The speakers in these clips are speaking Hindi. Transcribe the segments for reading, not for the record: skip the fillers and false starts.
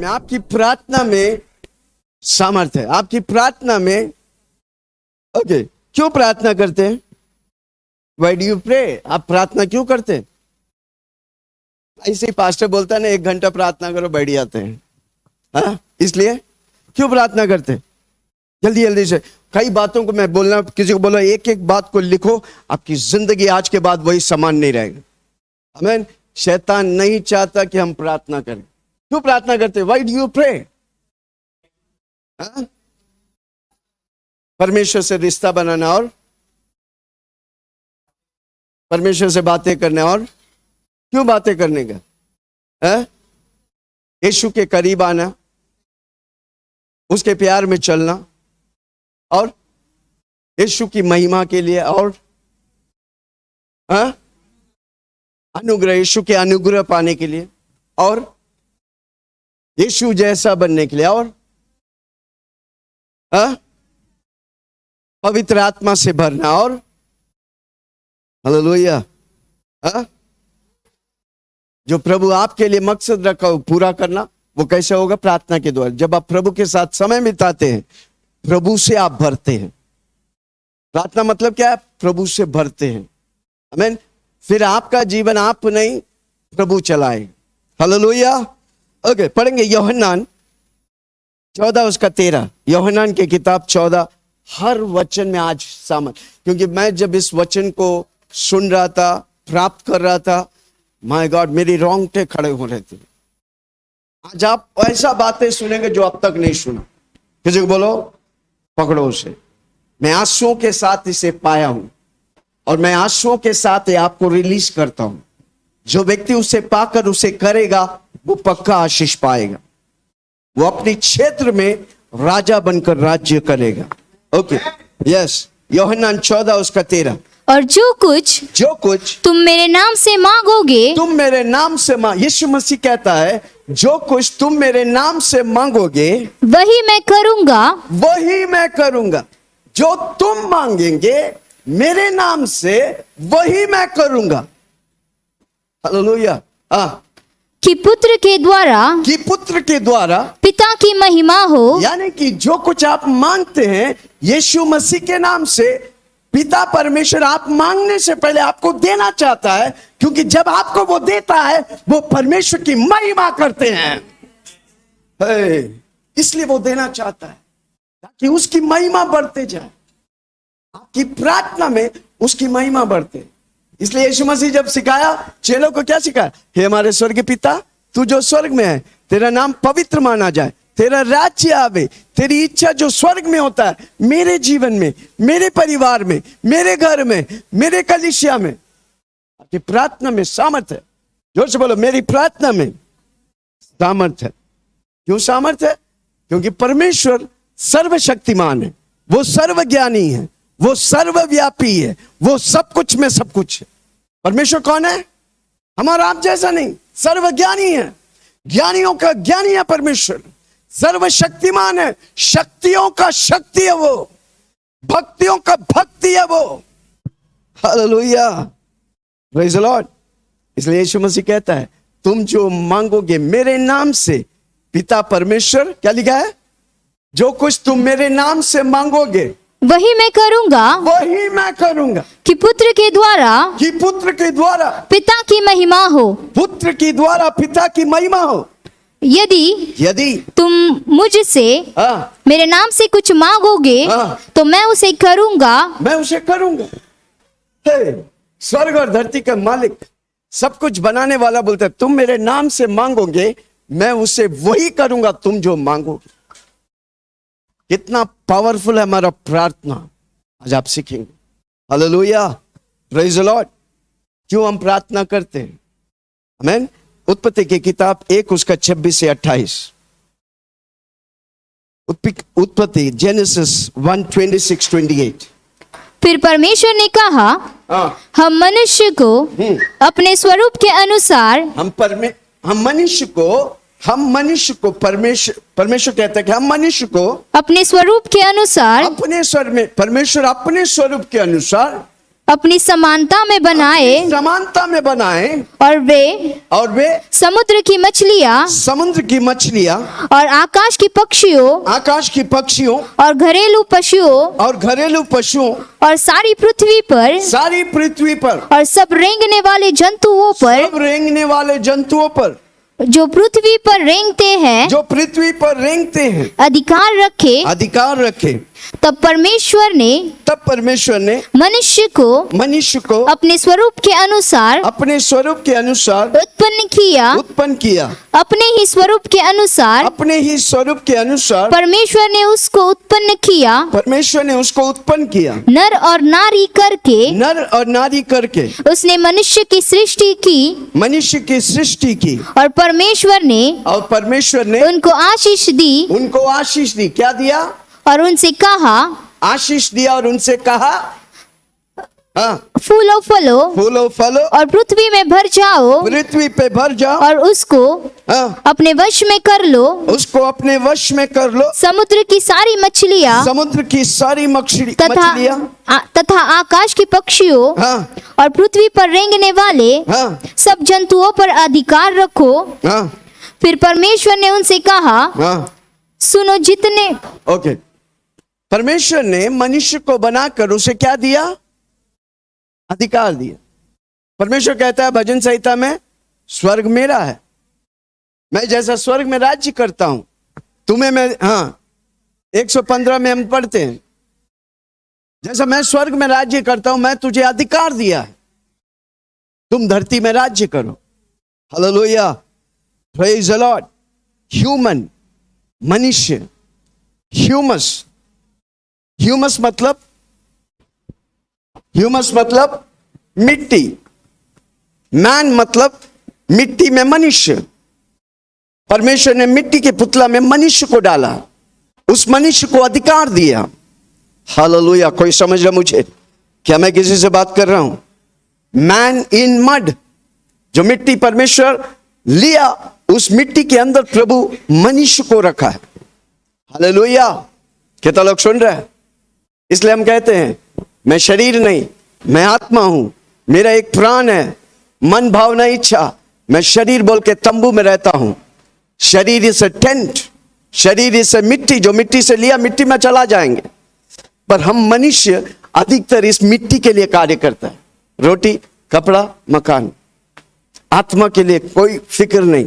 में, आपकी प्रार्थना में सामर्थ्य है। आपकी प्रार्थना में ओके क्यों प्रार्थना करते हैं? Why do you pray? आप प्रार्थना क्यों करते हैं? ऐसे ही पास्टर बोलता है ना 1 घंटा प्रार्थना करो बैठ जाते हैं, हाँ? इसलिए क्यों प्रार्थना करते हैं? जल्दी जल्दी से कई बातों को मैं बोलना, किसी को बोला एक एक बात को लिखो, आपकी जिंदगी आज के बाद वही समान नहीं रहेगा। आमीन। शैतान नहीं चाहता कि हम प्रार्थना करें। क्यों प्रार्थना करते? Why do you pray? परमेश्वर से रिश्ता बनाना और परमेश्वर से बातें करना। और क्यों बातें करने का? यीशु के करीब आना, उसके प्यार में चलना और यीशु की महिमा के लिए और अनुग्रह, यीशु के अनुग्रह पाने के लिए और यीशु जैसा बनने के लिए और पवित्र आत्मा से भरना और हालेलुया। जो प्रभु आपके लिए मकसद रखा हो पूरा करना, वो कैसे होगा? प्रार्थना के द्वारा। जब आप प्रभु के साथ समय बिताते हैं, प्रभु से आप भरते हैं। प्रार्थना मतलब क्या है? प्रभु से भरते हैं। आमीन। फिर आपका जीवन आप नहीं, प्रभु चलाए। हालेलुया। ओके, पढ़ेंगे यूहन्ना 14 उसका 13। यूहन्ना की किताब 14। हर वचन में आज सामर्थ, क्योंकि मैं जब इस वचन को सुन रहा था, प्राप्त कर रहा था, माय गॉड, मेरी रोंगटे खड़े हो रहे थे। आज आप ऐसा बातें सुनेंगे जो अब तक नहीं सुना। किसी को बोलो पकड़ो उसे। मैं आंसुओं के साथ इसे पाया हूं और मैं आंसुओं के साथ ये आपको रिलीज करता हूं। जो व्यक्ति उसे पाकर उसे करेगा वो पक्का आशीष पाएगा। वो अपने क्षेत्र में राजा बनकर राज्य करेगा। Okay, yes. यूहन्ना 14 उसका 13। और जो कुछ तुम मेरे नाम से मांगोगे, तुम मेरे नाम से यीशु मसीह कहता है जो कुछ तुम मेरे नाम से मांगोगे वही मैं करूंगा। वही मैं करूंगा। जो तुम मांगेंगे मेरे नाम से वही मैं करूंगा। हालेलुया। कि पुत्र के द्वारा पिता की महिमा हो। यानी कि जो कुछ आप मांगते हैं यीशु मसीह के नाम से, पिता परमेश्वर आप मांगने से पहले आपको देना चाहता है, क्योंकि जब आपको वो देता है वो परमेश्वर की महिमा करते हैं। इसलिए वो देना चाहता है ताकि उसकी महिमा बढ़ते जाए। आपकी प्रार्थना में उसकी महिमा बढ़ते। इसलिए यीशु मसीह जब सिखाया चेलों को, क्या सिखाया? हे हमारे स्वर्ग पिता, तू जो स्वर्ग में है, तेरा नाम पवित्र माना जाए, तेरा राज्य आवे, तेरी इच्छा जो स्वर्ग में होता है मेरे जीवन में, मेरे परिवार में, मेरे घर में, मेरे कलीसिया में। आपकी प्रार्थना में सामर्थ्य है। जोर से बोलो, मेरी प्रार्थना में सामर्थ्य है। क्यों सामर्थ्य है? क्योंकि परमेश्वर सर्वशक्तिमान है, वो सर्वज्ञानी है, वो सर्वव्यापी है, वो सब कुछ में सब कुछ है। परमेश्वर कौन है? हमारा आप जैसा नहीं, सर्वज्ञानी है, ज्ञानियों का ज्ञानी है परमेश्वर। सर्वशक्तिमान है, शक्तियों का शक्ति है वो, भक्तियों का भक्ति है वो। Hallelujah, praise the Lord. इसलिए यीशु मसीह कहता है तुम जो मांगोगे मेरे नाम से, पिता परमेश्वर क्या लिखा है? जो कुछ तुम मेरे नाम से मांगोगे वही मैं करूंगा। वही मैं करूंगा। कि पुत्र के द्वारा पिता की महिमा हो। पुत्र के द्वारा पिता की महिमा हो। यदि तुम मुझसे मेरे नाम से कुछ मांगोगे तो मैं उसे करूंगा। मैं उसे करूंगा। स्वर्ग और धरती का मालिक, सब कुछ बनाने वाला बोलता है तुम मेरे नाम से मांगोगे मैं उसे वही करूंगा तुम जो मांगोगे। कितना पावरफुल है हमारा प्रार्थना, आज आप सीखेंगे। Hallelujah, praise the Lord. क्यों हम प्रार्थना करते हैं? आमीन। उत्पत्ति की किताब 1 उसका 26 से 28। उत्पत्ति, जेनेसिस 1:26-28। फिर परमेश्वर ने कहा हम मनुष्य को अपने स्वरूप के अनुसार, परमेश्वर कहता है कि हम मनुष्य को अपने स्वरूप के अनुसार, परमेश्वर अपने स्वरूप के अनुसार अपनी समानता में बनाए समानता में बनाए और वे समुद्र की मछलियां और आकाश की पक्षियों और घरेलू पशुओं और सारी पृथ्वी पर और सब रेंगने वाले जंतुओं पर जो पृथ्वी पर रेंगते हैं अधिकार रखे। तब परमेश्वर ने मनुष्य को अपने स्वरूप के अनुसार उत्पन्न किया। अपने ही स्वरूप के अनुसार परमेश्वर ने उसको उत्पन्न किया। नर और नारी करके उसने मनुष्य की सृष्टि की और परमेश्वर ने उनको आशीष दी। क्या दिया? और उनसे कहा, आशीष दिया और उनसे कहा, फूलो फलो और पृथ्वी पे भर जाओ और उसको अपने वश में कर लो। समुद्र की सारी मछलियां तथा आकाश के पक्षियों और पृथ्वी पर रेंगने वाले सब जंतुओं पर अधिकार रखो। फिर परमेश्वर ने उनसे कहा, सुनो जितने परमेश्वर ने मनुष्य को बनाकर उसे क्या दिया? अधिकार दिया। परमेश्वर कहता है भजन संहिता में, स्वर्ग मेरा है, मैं जैसा स्वर्ग में राज्य करता हूं तुम्हें मैं 115 में हम पढ़ते हैं, जैसा मैं स्वर्ग में राज्य करता हूं मैं तुझे अधिकार दिया है, तुम धरती में राज्य करो। Hallelujah, praise the Lord. Human, मनुष्य, ह्यूमस मतलब मिट्टी, मैन मतलब मिट्टी में मनुष्य। परमेश्वर ने मिट्टी के पुतला में मनुष्य को डाला, उस मनुष्य को अधिकार दिया। हालेलुया, कोई समझ रहा मुझे? क्या मैं किसी से बात कर रहा हूं? मैन इन मड, जो मिट्टी परमेश्वर लिया, उस मिट्टी के अंदर प्रभु मनुष्य को रखा है। हालेलुया, कितना लोग सुन रहे हैं? इसलिए हम कहते हैं मैं शरीर नहीं, मैं आत्मा हूं, मेरा एक प्राण है, मन भावना इच्छा। मैं शरीर बोल के तंबू में रहता हूं। शरीर इज अ टेंट, शरीर इज अ मिट्टी, जो मिट्टी से लिया मिट्टी में चला जाएंगे। पर हम मनुष्य अधिकतर इस मिट्टी के लिए कार्य करता है, रोटी कपड़ा मकान। आत्मा के लिए कोई फिक्र नहीं,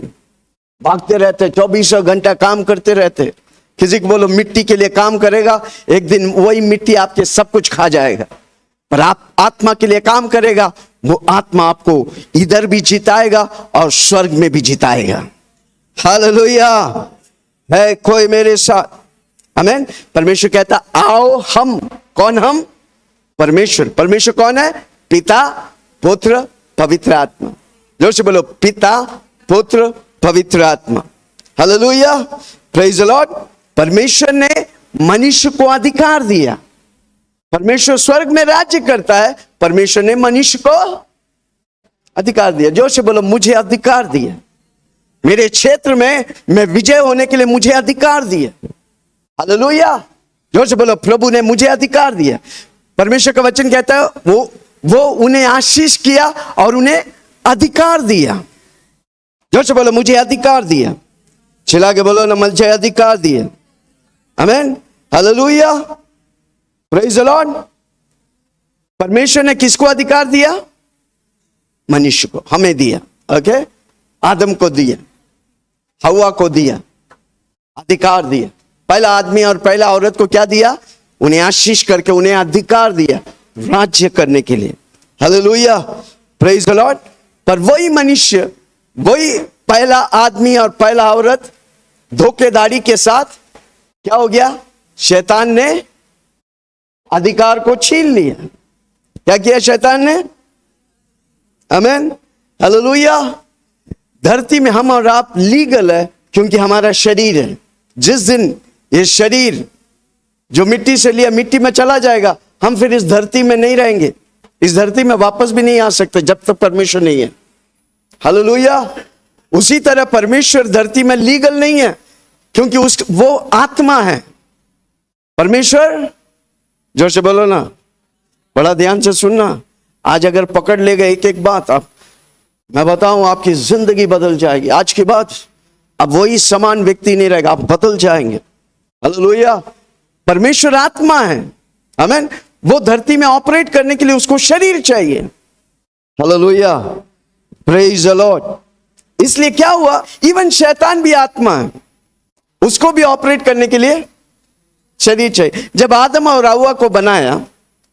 भागते रहते, 24 घंटा काम करते रहते। किसी को बोलो मिट्टी के लिए काम करेगा, एक दिन वही मिट्टी आपके सब कुछ खा जाएगा। पर आप आत्मा के लिए काम करेगा, वो आत्मा आपको इधर भी जिताएगा और स्वर्ग में भी जिताएगा। हालेलुया, है कोई मेरे साथ? आमीन। परमेश्वर कहता आओ हम, कौन हम? परमेश्वर। परमेश्वर कौन है? पिता पुत्र पवित्र आत्मा। जोर से बोलो, पिता पुत्र पवित्र आत्मा। Hallelujah, praise the Lord. परमेश्वर ने मनुष्य को अधिकार दिया। परमेश्वर स्वर्ग में राज्य करता है, परमेश्वर ने मनुष्य को अधिकार दिया। जोर से बोलो, मुझे अधिकार दिया। मेरे क्षेत्र में मैं विजय होने के लिए मुझे अधिकार दिया। हालेलुया, जोर से बोलो, प्रभु ने मुझे अधिकार दिया। परमेश्वर का वचन कहता है वो उन्हें आशीष किया और उन्हें अधिकार दिया। जोर से बोलो, मुझे अधिकार दिया। चिल्ला के बोलो ना, मुझे अधिकार दिया। आमीन, हालेलुया, प्रेज द लॉर्ड। परमेश्वर ने किसको अधिकार दिया? मनुष्य को, हमें दिया। ओके, आदम को दिया, हवा को दिया, अधिकार दिया। पहला आदमी और पहला औरत को क्या दिया? उन्हें आशीष करके उन्हें अधिकार दिया राज्य करने के लिए। Hallelujah, praise the Lord. पर वही मनुष्य, वही पहला आदमी और पहला औरत धोखेदारी के साथ क्या हो गया? शैतान ने अधिकार को छीन लिया। क्या किया शैतान ने? आमीन, हालेलुया। धरती में हम और आप लीगल है क्योंकि हमारा शरीर है। जिस दिन ये शरीर जो मिट्टी से लिया मिट्टी में चला जाएगा, हम फिर इस धरती में नहीं रहेंगे, इस धरती में वापस भी नहीं आ सकते जब तक परमेश्वर नहीं है। हालेलुया। उसी तरह परमेश्वर धरती में लीगल नहीं है क्योंकि वो आत्मा है। परमेश्वर, जोर से बोलो ना, बड़ा ध्यान से सुनना, आज अगर पकड़ लेगा एक एक बात, आप मैं बताऊं आपकी जिंदगी बदल जाएगी। आज के बाद अब वही समान व्यक्ति नहीं रहेगा, आप बदल जाएंगे। हालेलुया। परमेश्वर आत्मा है, आमीन। वो धरती में ऑपरेट करने के लिए उसको शरीर चाहिए। Hallelujah, praise the Lord. इसलिए क्या हुआ, इवन शैतान भी आत्मा है, उसको भी ऑपरेट करने के लिए शरीर चाहिए। जब आदम और हव्वा को बनाया,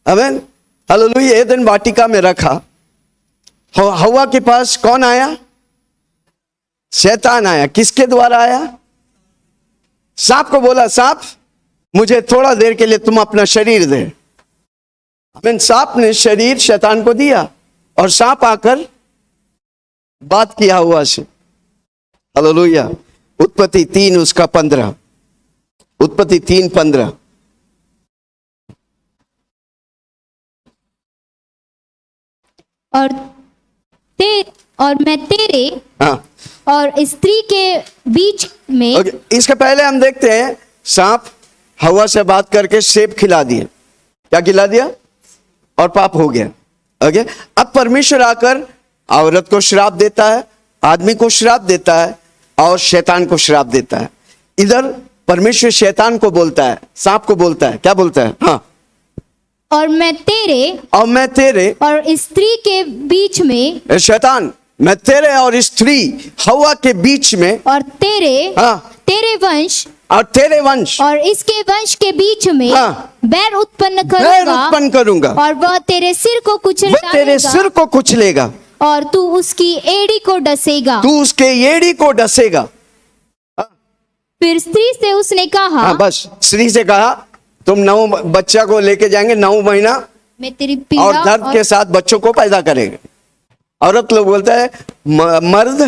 आमीन, हालेलुया, एदन वाटिका में रखा, हव्वा के पास कौन आया? शैतान आया। किसके द्वारा आया? सांप को बोला, सांप मुझे थोड़ा देर के लिए तुम अपना शरीर दे। आमीन। सांप ने शरीर शैतान को दिया और सांप आकर बात किया हव्वा से। हालेलुया। उत्पत्ति 3 उसका 15, उत्पत्ति 3:15। और मैं तेरे हाँ, और स्त्री के बीच में। इसके पहले हम देखते हैं, सांप हवा से बात करके सेब खिला दिए। क्या खिला दिया? और पाप हो गया। ओके, अब परमेश्वर आकर औरत को श्राप देता है, आदमी को श्राप देता है और शैतान को श्राप देता है। इधर परमेश्वर शैतान को बोलता है, सांप को बोलता है, क्या बोलता है? हाँ, और मैं तेरे और स्त्री के बीच में, शैतान, मैं तेरे और स्त्री हवा के बीच में, और तेरे वंश और इसके वंश के बीच में बैर उत्पन्न करूंगा और वह तेरे सिर को कुचलेगा और तू उसकी एड़ी को डसेगा। फिर स्त्री से उसने कहा, बस स्त्री से कहा, तुम 9 बच्चा को लेके जाएंगे, 9 महीना मैं तेरी पीड़ा और दर्द के साथ बच्चों को पैदा करेंगे। औरत लोग बोलता है, मर्द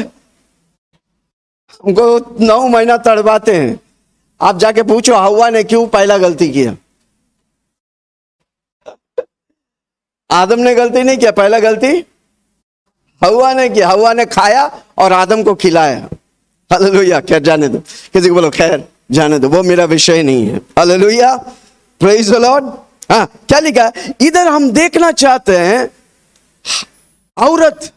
हमको 9 महीना तड़पाते हैं। आप जाके पूछो हव्वा ने क्यों पहला गलती किया? आदम ने गलती नहीं किया, पहला गलती हव्वा ने किया। हव्वा ने खाया और आदम को खिलाया। हालेलुया। क्या जाने दो, किसी को बोलो खैर जाने दो, वो मेरा विषय नहीं है। Hallelujah, praise the Lord. हाँ, क्या लिखा है इधर? हम देखना चाहते हैं औरत,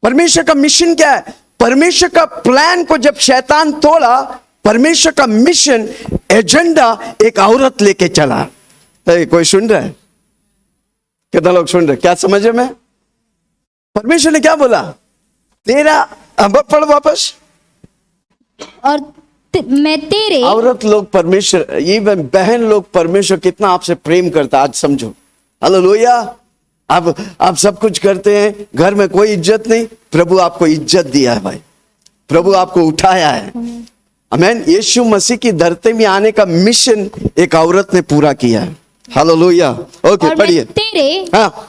परमेश्वर का मिशन क्या है? परमेश्वर का प्लान को जब शैतान तोड़ा, परमेश्वर का मिशन एजेंडा एक औरत लेके चला। तो कोई सुन रहा है? कितना लोग सुन रहे? क्या समझे में? परमेश्वर ने क्या बोला? तेरा, अब पढ़ वापस। और मैं तेरे, औरत लोग परमेश्वर, ये बहन लोग, परमेश्वर कितना आपसे प्रेम करता, आज समझो। हालेलुया। आप सब कुछ करते हैं, घर में कोई इज्जत नहीं, प्रभु आपको इज्जत दिया है भाई, प्रभु आपको उठाया है। आमीन। यीशु मसीह की धरती में आने का मिशन एक औरत ने पूरा किया है। हालेलुया। ओके, पढ़िए।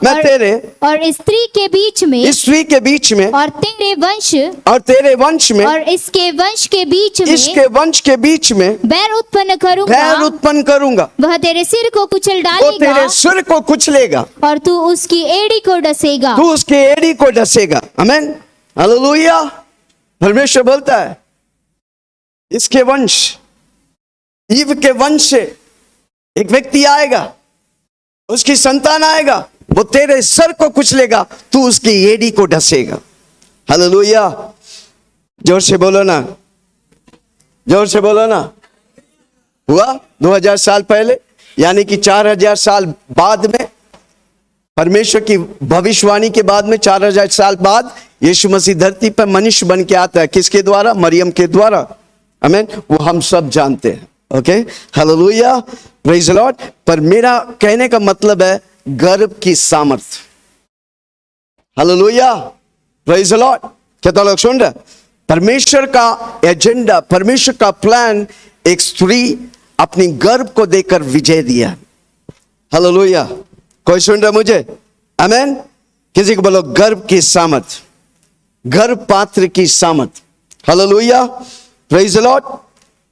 मैं तेरे और स्त्री के बीच में, और तेरे वंश में और इसके वंश के बीच में बैर उत्पन्न करूंगा। वह तेरे सिर को कुचलेगा और तू उसकी एड़ी को डसेगा। आमीन। हालेलुया। परमेश्वर बोलता है इसके वंश, ईव के वंश से एक व्यक्ति आएगा, उसकी संतान आएगा, वो तेरे सर को कुचलेगा, तू उसकी एड़ी को डसेगा। हालेलुया। जोर से बोलो ना, जोर से बोलो ना। हुआ 2000 साल पहले, यानी कि 4000 साल बाद में, परमेश्वर की भविष्यवाणी के बाद में 4000 साल बाद यीशु मसीह धरती पर मनुष्य बन के आता है। किसके द्वारा? मरियम के द्वारा। आमीन। वो हम सब जानते हैं। Okay, hallelujah, praise the Lord. पर मेरा कहने का मतलब है गर्भ की सामर्थ्य। Hallelujah, praise the Lord. क्या तो लोग सुन रहे? परमेश्वर का एजेंडा, परमेश्वर का प्लान, एक स्त्री अपनी गर्भ को देकर विजय दिया। हालेलुया। कोई सुन रहा मुझे? आमीन। किसी को बोलो गर्भ की सामर्थ्य, गर्भ पात्र की सामर्थ्य। Hallelujah, praise the Lord.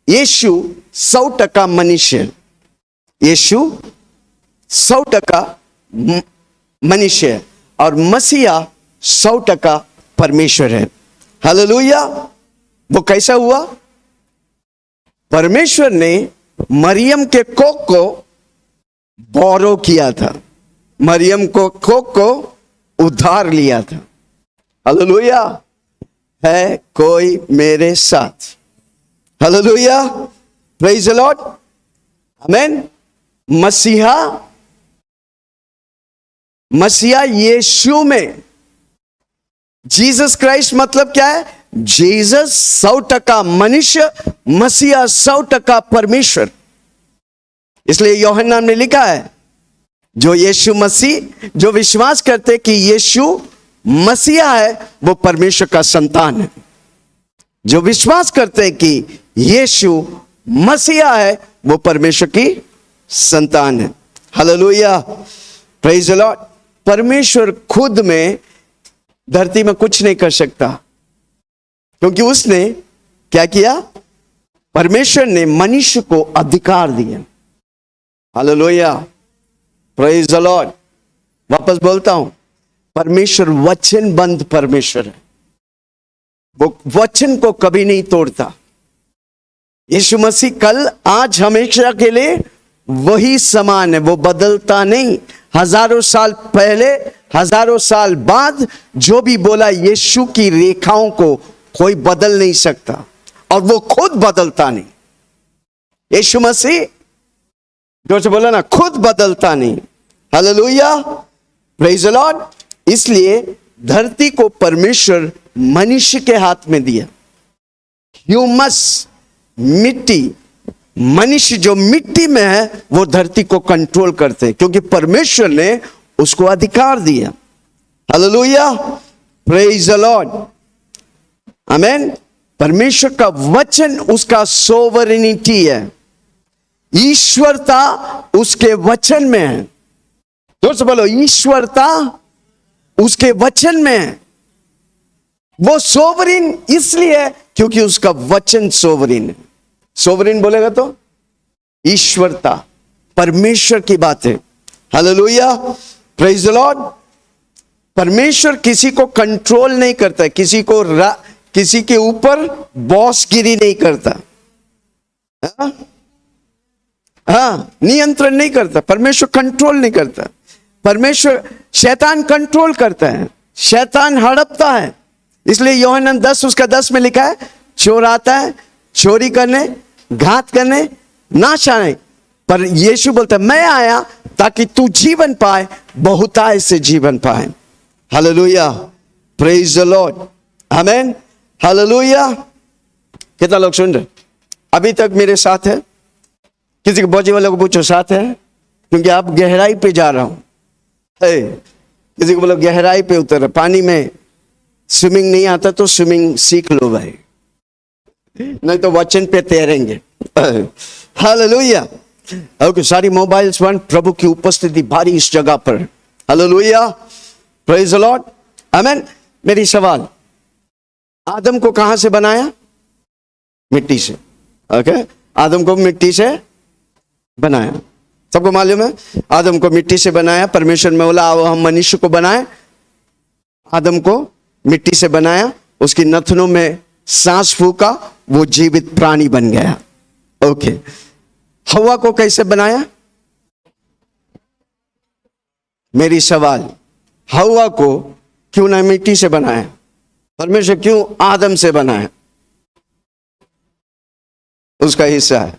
Yeshu 100% मनुष्य, यीशु 100% मनुष्य और मसीहा 100% परमेश्वर है। हालेलुया। वो कैसा हुआ? परमेश्वर ने मरियम के कोख को बोरो किया था। मरियम को उद्धार लिया था। हालेलुया। है कोई मेरे साथ? हालेलुया, प्रेज द लॉर्ड, आमेन। मसीहा यीशु में, जीसस क्राइस्ट मतलब क्या है? जीसस 100% मनुष्य, मसीहा 100% परमेश्वर। इसलिए यूहन्ना में लिखा है, जो यीशु मसीह, जो विश्वास करते कि यीशु मसीहा है, वो परमेश्वर का संतान है। जो विश्वास करते हैं कि यीशु मसीहा है, वो परमेश्वर की संतान है। Hallelujah, praise the Lord. परमेश्वर खुद में धरती में कुछ नहीं कर सकता, क्योंकि उसने क्या किया? परमेश्वर ने मनुष्य को अधिकार दिया। Hallelujah, praise the Lord. वापस बोलता हूं, परमेश्वर वचनबद्ध परमेश्वर है। वो वचन को कभी नहीं तोड़ता। यीशु मसीह कल, आज, हमेशा के लिए वही समान है, वो बदलता नहीं। हजारों साल पहले, हजारों साल बाद जो भी बोला, यीशु की रेखाओं को कोई बदल नहीं सकता, और वो खुद बदलता नहीं। यीशु मसीह, जो से बोला ना, खुद बदलता नहीं। Hallelujah, praise the Lord. इसलिए धरती को परमेश्वर मनुष्य के हाथ में दिया। ह्यूमस, मिट्टी, मनुष्य जो मिट्टी में है, वो धरती को कंट्रोल करते हैं, क्योंकि परमेश्वर ने उसको अधिकार दिया। हालेलुया, प्रेज द लॉर्ड, आमेन। परमेश्वर का वचन उसका सोवरेनिटी है, ईश्वरता उसके वचन में है। जोर से बोलो, ईश्वरता उसके वचन में है। वो सोवरिन इसलिए क्योंकि उसका वचन सोवरिन है। सोवरिन बोलेगा तो ईश्वरता, परमेश्वर की बात है। Hallelujah, praise the Lord. परमेश्वर किसी को कंट्रोल नहीं करता है, किसी के ऊपर बॉसगिरी नहीं करता, नियंत्रण नहीं करता। परमेश्वर कंट्रोल नहीं करता। परमेश्वर, शैतान कंट्रोल करता है, शैतान हड़पता है। इसलिए यूहन्ना 10 उसका 10 में लिखा है, चोर आता है चोरी करने, घात करने, नाश आने, पर यीशु बोलता है, मैं आया ताकि तू जीवन पाए, बहुतायत से जीवन पाए। Hallelujah, praise the Lord, amen. Hallelujah. कितना लोग सुन रहे अभी तक मेरे साथ है? किसी को बोझे वालों को पूछो, साथ है? क्योंकि आप गहराई पे जा रहा हूं। किसी को बोलो गहराई पे उतर, पानी में स्विमिंग नहीं आता तो स्विमिंग सीख लो भाई, नहीं तो वचन पे तैरेंगे। हालेलुया। ओके, सारी मोबाइल्स बंद, प्रभु की उपस्थिति भारी इस जगह पर। हालेलुया, प्रेज द लॉर्ड, आमेन। मेरी सवाल, आदम को कहां से बनाया? मिट्टी से। ओके, आदम को मिट्टी से बनाया, सबको मालूम है। आदम को मिट्टी से बनाया। परमेश्वर में बोला, आओ हम मनुष्य को बनाए। आदम को मिट्टी से बनाया, उसकी नथनों में सांस फूका, वो जीवित प्राणी बन गया। ओके, हवा को कैसे बनाया? मेरी सवाल, हवा को क्यों ना मिट्टी से बनाया? परमेश्वर क्यों आदम से बनाया? उसका हिस्सा है।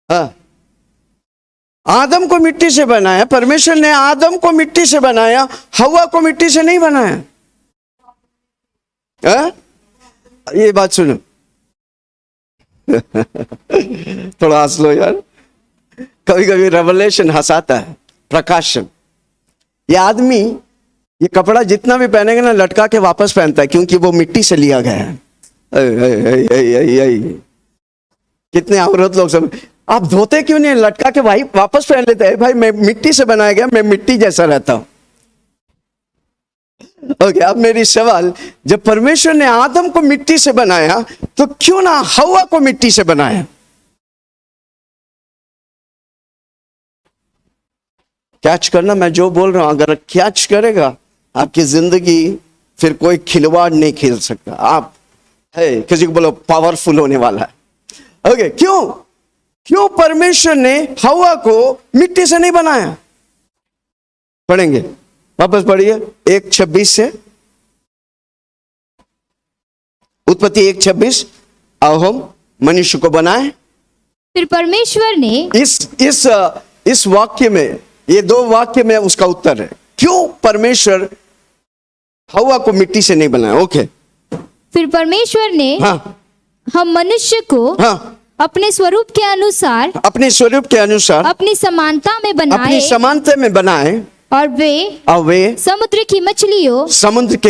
हाँ, आदम को मिट्टी से बनाया। परमेश्वर ने आदम को मिट्टी से बनाया, हवा को मिट्टी से नहीं बनाया। ये बात सुनो। थोड़ा हंस लो यार, कभी कभी रेवलेशन हंसाता है, प्रकाशन। ये आदमी ये कपड़ा जितना भी पहनेगा ना, लटका के वापस पहनता है, क्योंकि वो मिट्टी से लिया गया है। कितने औरत लोग सब, आप धोते क्यों नहीं? लटका के भाई वापस पहन लेते हैं। भाई मैं मिट्टी से बनाया गया, मैं मिट्टी जैसा रहता हूं। ओके, अब मेरी सवाल, जब परमेश्वर ने आदम को मिट्टी से बनाया, तो क्यों ना हवा को मिट्टी से बनाया? कैच करना मैं जो बोल रहा हूं, अगर कैच करेगा आपकी जिंदगी, फिर कोई खिलवाड़ नहीं खेल सकता। आप है, किसी को बोलो पावरफुल होने वाला है। ओके, क्यों परमेश्वर ने हवा को मिट्टी से नहीं बनाया? पढ़ेंगे, वापस पढ़िए 1:26 से। उत्पत्ति 1:26, आओ हम मनुष्य को बनाए। फिर परमेश्वर ने इस वाक्य में, ये 2 वाक्य में उसका उत्तर है क्यों परमेश्वर हवा को मिट्टी से नहीं बनाया। ओके। फिर परमेश्वर ने हाँ, हम मनुष्य को हाँ, अपने स्वरूप के अनुसार, अपने स्वरूप के अनुसार, अपनी समानता में अपनी बनाए, समानता में बनाए, और वे समुद्र की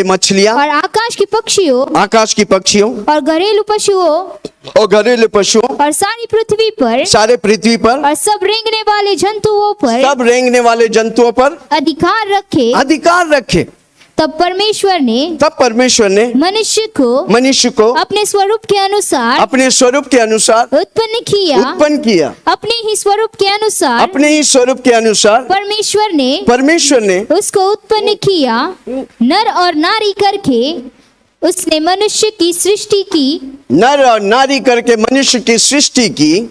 मछलियां और आकाश की पक्षियों और घरेलू पशुओं और सारी पृथ्वी पर और सब रेंगने वाले जंतुओं पर अधिकार रखे। तब परमेश्वर ने मनुष्य को अपने स्वरूप के अनुसार उत्पन्न किया। अपने ही स्वरूप के अनुसार परमेश्वर ने उसको उत्पन्न किया, नर और नारी करके उसने मनुष्य की सृष्टि की।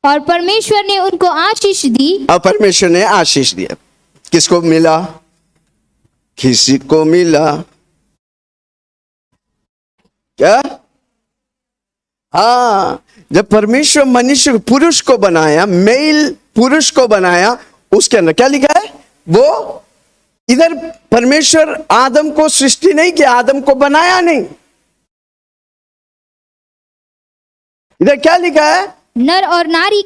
और परमेश्वर ने उनको आशीष दी। और परमेश्वर ने आशीष दिया। किसको मिला? किसी को मिला क्या? हाँ, जब परमेश्वर मनुष्य पुरुष को बनाया, मेल पुरुष को बनाया, उसके अंदर क्या लिखा है? वो इधर परमेश्वर आदम को सृष्टि नहीं किया, आदम को बनाया नहीं। इधर क्या लिखा है? नर और नारी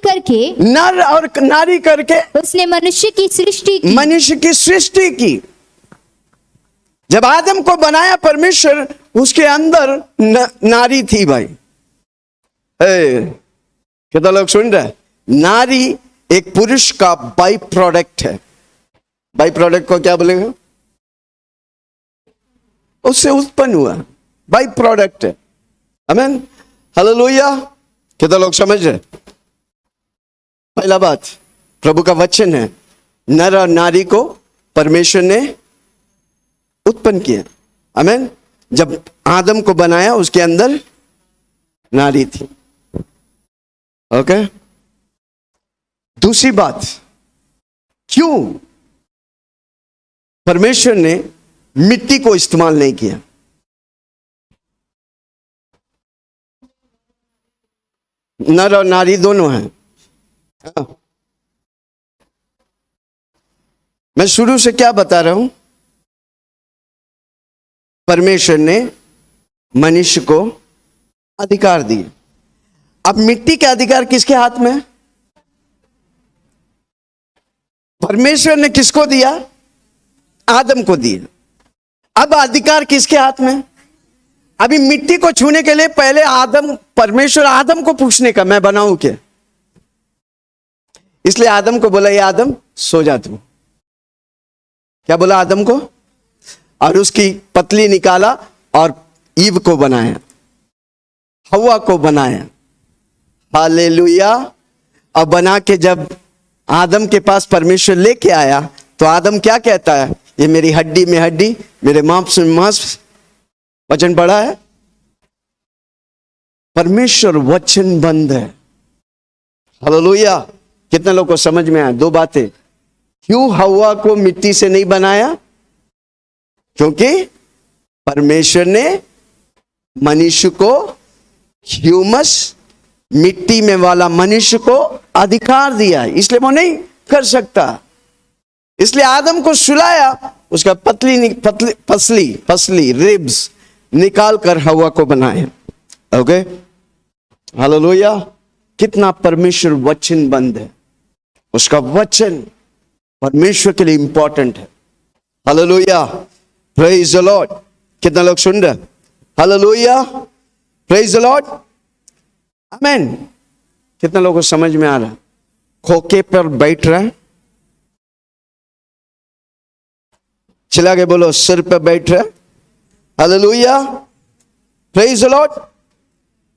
करके उसने मनुष्य की सृष्टि की। जब आदम को बनाया परमेश्वर, उसके अंदर नारी थी। भाई कितना लोग सुन रहे? नारी एक पुरुष का बाई प्रोडक्ट है। बाई प्रोडक्ट को क्या बोलेगा? उससे उत्पन्न हुआ बाई प्रोडक्ट है। आमीन, हालेलुया। कितना लोग समझ रहे? पहला बात, प्रभु का वचन है, नर और नारी को परमेश्वर ने उत्पन्न किया। आमीन। जब आदम को बनाया, उसके अंदर नारी थी। ओके। दूसरी बात, क्यों परमेश्वर ने मिट्टी को इस्तेमाल नहीं किया? नर और नारी दोनों हैं। मैं शुरू से क्या बता रहा हूं? परमेश्वर ने मनुष्य को अधिकार दिए। अब मिट्टी का अधिकार किसके हाथ में है? परमेश्वर ने किसको दिया? आदम को दिया। अब अधिकार किसके हाथ में? अभी मिट्टी को छूने के लिए पहले परमेश्वर आदम को पूछने का, मैं बनाऊं क्या? इसलिए आदम को बोला, ये आदम सो जा तू। क्या बोला आदम को? और उसकी पतली निकाला और ईव को बनाया, हवा को बनाया। हालेलुया। और बना के जब आदम के पास परमेश्वर लेके आया, तो आदम क्या कहता है? ये मेरी हड्डी में हड्डी, मेरे मांस में मांस। वचन पढ़ा है? परमेश्वर वचन बंद है। हालेलुया। कितने लोग को समझ में आया? 2 बातें। क्यों हवा को मिट्टी से नहीं बनाया? क्योंकि परमेश्वर ने मनुष्य को, ह्यूमस, मिट्टी में वाला मनुष्य को अधिकार दिया, इसलिए वो नहीं कर सकता। इसलिए आदम को सुलाया, उसका पसली रिब्स निकाल कर हवा को बनाया। Okay, hallelujah. कितना परमेश्वर वचन बंद है। उसका वचन परमेश्वर के लिए इंपॉर्टेंट है। Hallelujah, praise the Lord. कितना लोग सुन रहे? हालेलुया, प्रेज द लॉर्ड, आमेन। कितना लोगों को समझ में आ रहा? खोके पर बैठ रहा है, चिल्ला के बोलो, सिर पर बैठ रहा है। हालेलुया, प्रेज द लॉर्ड,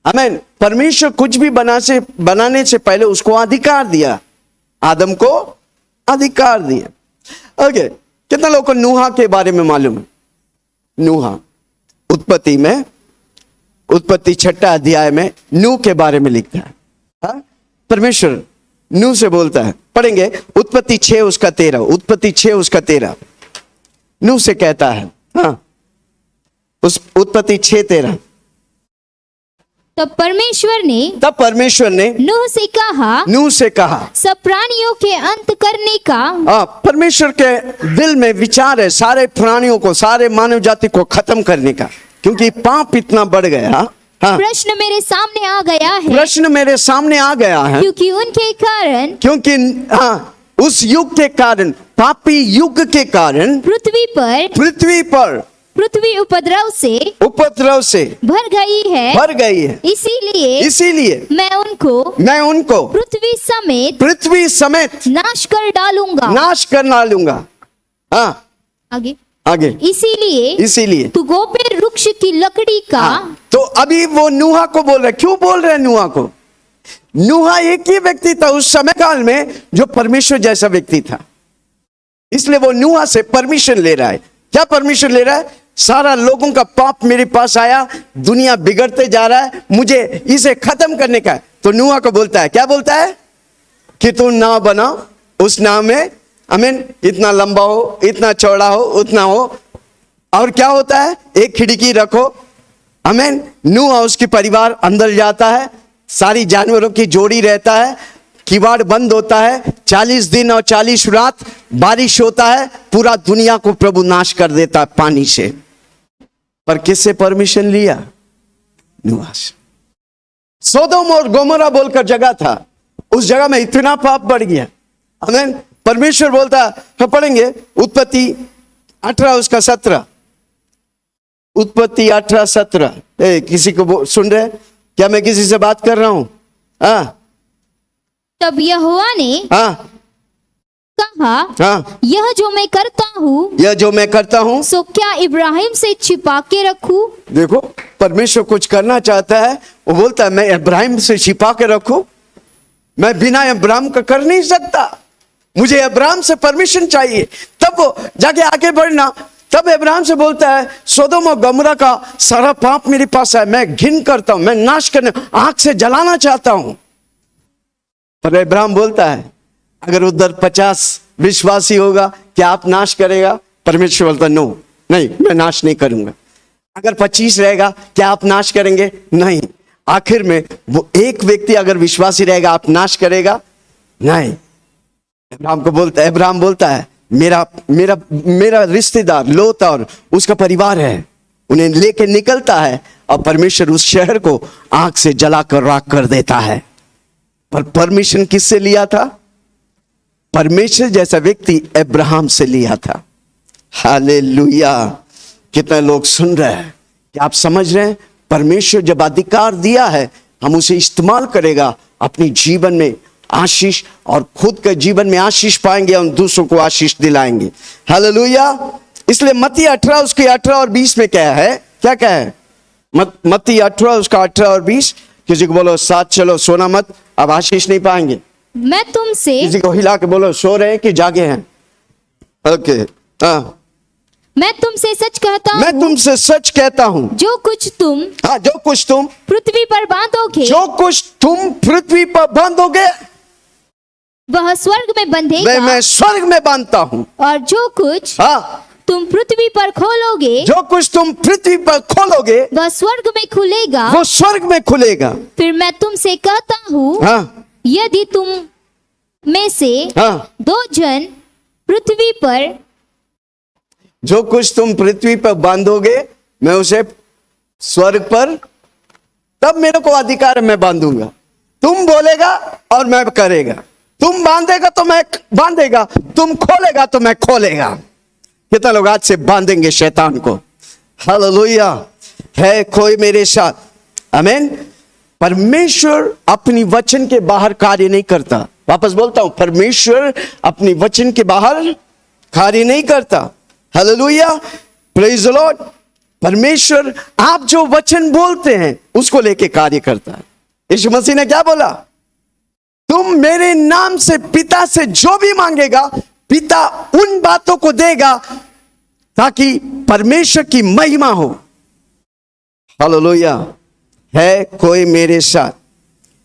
आमेन। परमेश्वर कुछ भी बनाने से पहले उसको अधिकार दिया, आदम को अधिकार दिया। ओके, कितना लोगों को नूहा के बारे में मालूम है? नूहा उत्पत्ति 6 अध्याय में नूह के बारे में लिखता है। परमेश्वर नूह से बोलता है, पढ़ेंगे उत्पत्ति 6 उसका 13, उत्पत्ति 6 उसका 13 नूह से कहता है। हाँ, उस उत्पत्ति 6:13। तब परमेश्वर ने नूह से कहा सब प्राणियों के अंत करने का। परमेश्वर के दिल में विचार है सारे प्राणियों को, सारे मानव जाति को खत्म करने का, क्योंकि पाप इतना बढ़ गया। हाँ, प्रश्न मेरे सामने आ गया है, प्रश्न मेरे सामने आ गया है, क्योंकि उस युग के कारण, पापी युग के कारण पृथ्वी पर उपद्रव से भर गई है। इसीलिए मैं उनको पृथ्वी समेत नाश कर डालूंगा। हाँ, आगे इसीलिए तू गोपेर वृक्ष की लकड़ी का। तो अभी वो नूहा को बोल रहे, क्यों बोल रहे हैं नूहा को? नूहा एक ही व्यक्ति था उस समय काल में जो परमेश्वर जैसा व्यक्ति था, इसलिए वो नूहा से परमिशन ले रहा है। क्या परमिशन ले रहा है? सारा लोगों का पाप मेरे पास आया, दुनिया बिगड़ते जा रहा है, मुझे इसे खत्म करने का है। तो नूहा को बोलता है, क्या बोलता है? कि तू नाव बनाओ, उस नाव में आमीन इतना लंबा हो, इतना चौड़ा हो, उतना हो, और क्या होता है? एक खिड़की रखो। आमीन। नूह और उसकी परिवार अंदर जाता है, सारी जानवरों की जोड़ी रहता है, किवाड़ बंद होता है, 40 दिन और 40 रात बारिश होता है, पूरा दुनिया को प्रभु नाश कर देता है पानी से। पर किससे परमिशन लिया? नूह से। सोदोम और गोमोरा बोलकर जगह था, उस जगह में इतना पाप बढ़ गया। आमीन। परमेश्वर बोलता, हम पढ़ेंगे उत्पत्ति 18 उसका 17, उत्पत्ति 18:17। किसी को सुन रहे? क्या मैं किसी से बात कर रहा हूं? तब यहोवा ने कहा, यह जो मैं करता हूं सो क्या इब्राहिम से छिपा के रखूं? देखो, परमेश्वर कुछ करना चाहता है, वो बोलता है मैं इब्राहिम से छिपा के रखूं? मैं बिना इब्राहिम का कर नहीं सकता, मुझे इब्राहिम से परमिशन चाहिए। तब वो जाके आगे बढ़ना, तब इब्राहिम से बोलता है सोदोम और गमोरा का सारा पाप मेरे पास है, मैं घिन करता हूं, मैं नाश करने, आंख से जलाना चाहता हूं। पर इब्राहिम बोलता है अगर उधर 50 विश्वासी होगा क्या आप नाश करेगा? परमेश्वर बोलता नो, नहीं, मैं नाश नहीं करूंगा। अगर 25 रहेगा क्या आप नाश करेंगे? नहीं। आखिर में वो एक व्यक्ति अगर विश्वासी रहेगा आप नाश करेगा? नहीं। इब्राहिम बोलता है मेरा रिश्तेदार लोत और उसका परिवार है, उन्हें लेके निकलता है और परमेश्वर उस शहर को आग से जलाकर राख कर देता है। पर परमिशन किससे लिया था? परमेश्वर जैसा व्यक्ति अब्राहम से लिया था। हालेलुया। कितने लोग सुन रहे हैं? क्या आप समझ रहे हैं? परमेश्वर जब अधिकार दिया है, हम उसे इस्तेमाल करेगा अपनी जीवन में आशीष, और खुद के जीवन में आशीष पाएंगे और दूसरों को आशीष दिलाएंगे। हालेलुया। इसलिए मत्ती 18 उसके 18 और 20 में क्या है? क्या है? मत्ती 18 उसका 18 और 20। किसी को बोलो साथ चलो, सोना मत, अब आशीष नहीं पाएंगे। मैं तुमसे, किसी को हिला के बोलो सो रहे हैं कि जागे हैं? ओके। मैं तुमसे सच कहता हूं जो कुछ तुम पृथ्वी पर बांधोगे वह स्वर्ग में बंधेगा, मैं स्वर्ग में बांधता हूं, और जो कुछ तुम पृथ्वी पर खोलोगे वह स्वर्ग में खुलेगा। फिर मैं तुमसे कहता हूँ यदि तुम में से 2 जन पृथ्वी पर, जो कुछ तुम पृथ्वी पर बांधोगे मैं उसे स्वर्ग पर, तब मेरे को अधिकार है, मैं बांधूंगा। तुम बोलेगा और मैं करेगा, तुम बांधेगा तो मैं बांधेगा, तुम खोलेगा तो मैं खोलेगा। कितना लोग आज से बांधेंगे शैतान को? हालेलुया। है कोई मेरे साथ? आमीन। परमेश्वर अपनी वचन के बाहर कार्य नहीं करता। वापस बोलता हूं, परमेश्वर अपनी वचन के बाहर कार्य नहीं करता। Hallelujah, praise the Lord. परमेश्वर आप जो वचन बोलते हैं उसको लेके कार्य करता है। यीशु मसीह ने क्या बोला? तुम मेरे नाम से पिता से जो भी मांगेगा पिता उन बातों को देगा ताकि परमेश्वर की महिमा हो। हालेलुया। है कोई मेरे साथ?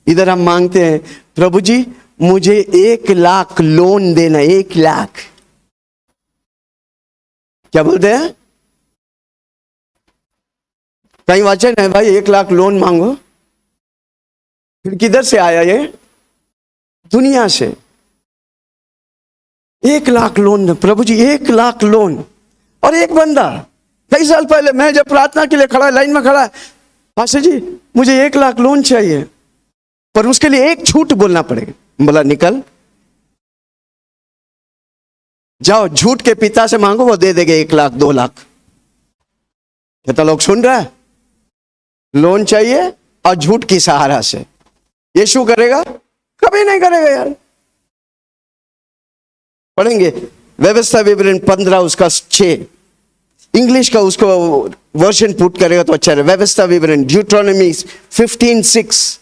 इधर हम मांगते हैं प्रभु जी मुझे 1,00,000 लोन देना, 1,00,000। क्या बोलते हैं? कहीं वचन है भाई 1,00,000 लोन मांगो? फिर किधर से आया ये? दुनिया से। 1,00,000 लोन, प्रभु जी 1,00,000 लोन। और एक बंदा कई साल पहले, मैं जब प्रार्थना के लिए खड़ा, लाइन में खड़ा है, पास्टर जी मुझे 1,00,000 लोन चाहिए, पर उसके लिए एक झूठ बोलना पड़ेगा। बोला निकल जाओ, झूठ के पिता से मांगो, वो दे देंगे 1,00,000 2,00,000। कितना लोग सुन रहा है? लोन चाहिए और झूठ की सहारा से। यीशु करेगा? कभी नहीं करेगा यार। पढ़ेंगे व्यवस्था विवरण 15 उसका 6, इंग्लिश का उसको वर्जन पुट करेगा तो अच्छा है। व्यवस्था विवरण ड्यूट्रोनॉमी 15:6।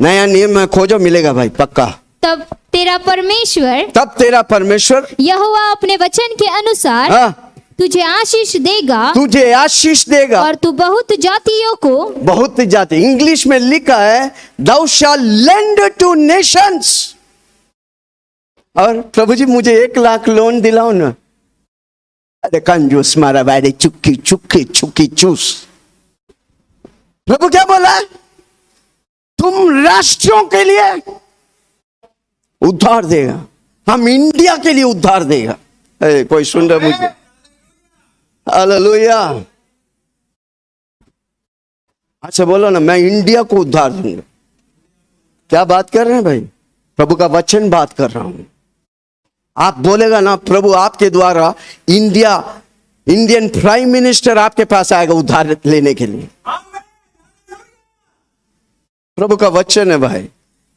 नया नियम में खोजो, मिलेगा भाई पक्का। तब तेरा परमेश्वर यहोवा अपने वचन के अनुसार तुझे आशीष देगा और तू बहुत जाति, इंग्लिश में लिखा है thou shall lend to nations। और प्रभु जी मुझे 1,00,000 लोन दिलाओ ना। अरे कंजूस मारा भाई, चुक्की चूस। प्रभु क्या बोला है? तुम राष्ट्रों के लिए उद्धार देगा, हम इंडिया के लिए उद्धार देगा। कोई सुन रहा मुझे? हालेलुया। अच्छा बोलो ना, मैं इंडिया को उद्धार दूंगा। क्या बात कर रहे हैं भाई? प्रभु का वचन बात कर रहा हूं। आप बोलेगा ना, प्रभु आपके द्वारा इंडियन प्राइम मिनिस्टर आपके पास आएगा उद्धार लेने के लिए। प्रभु का वचन है भाई।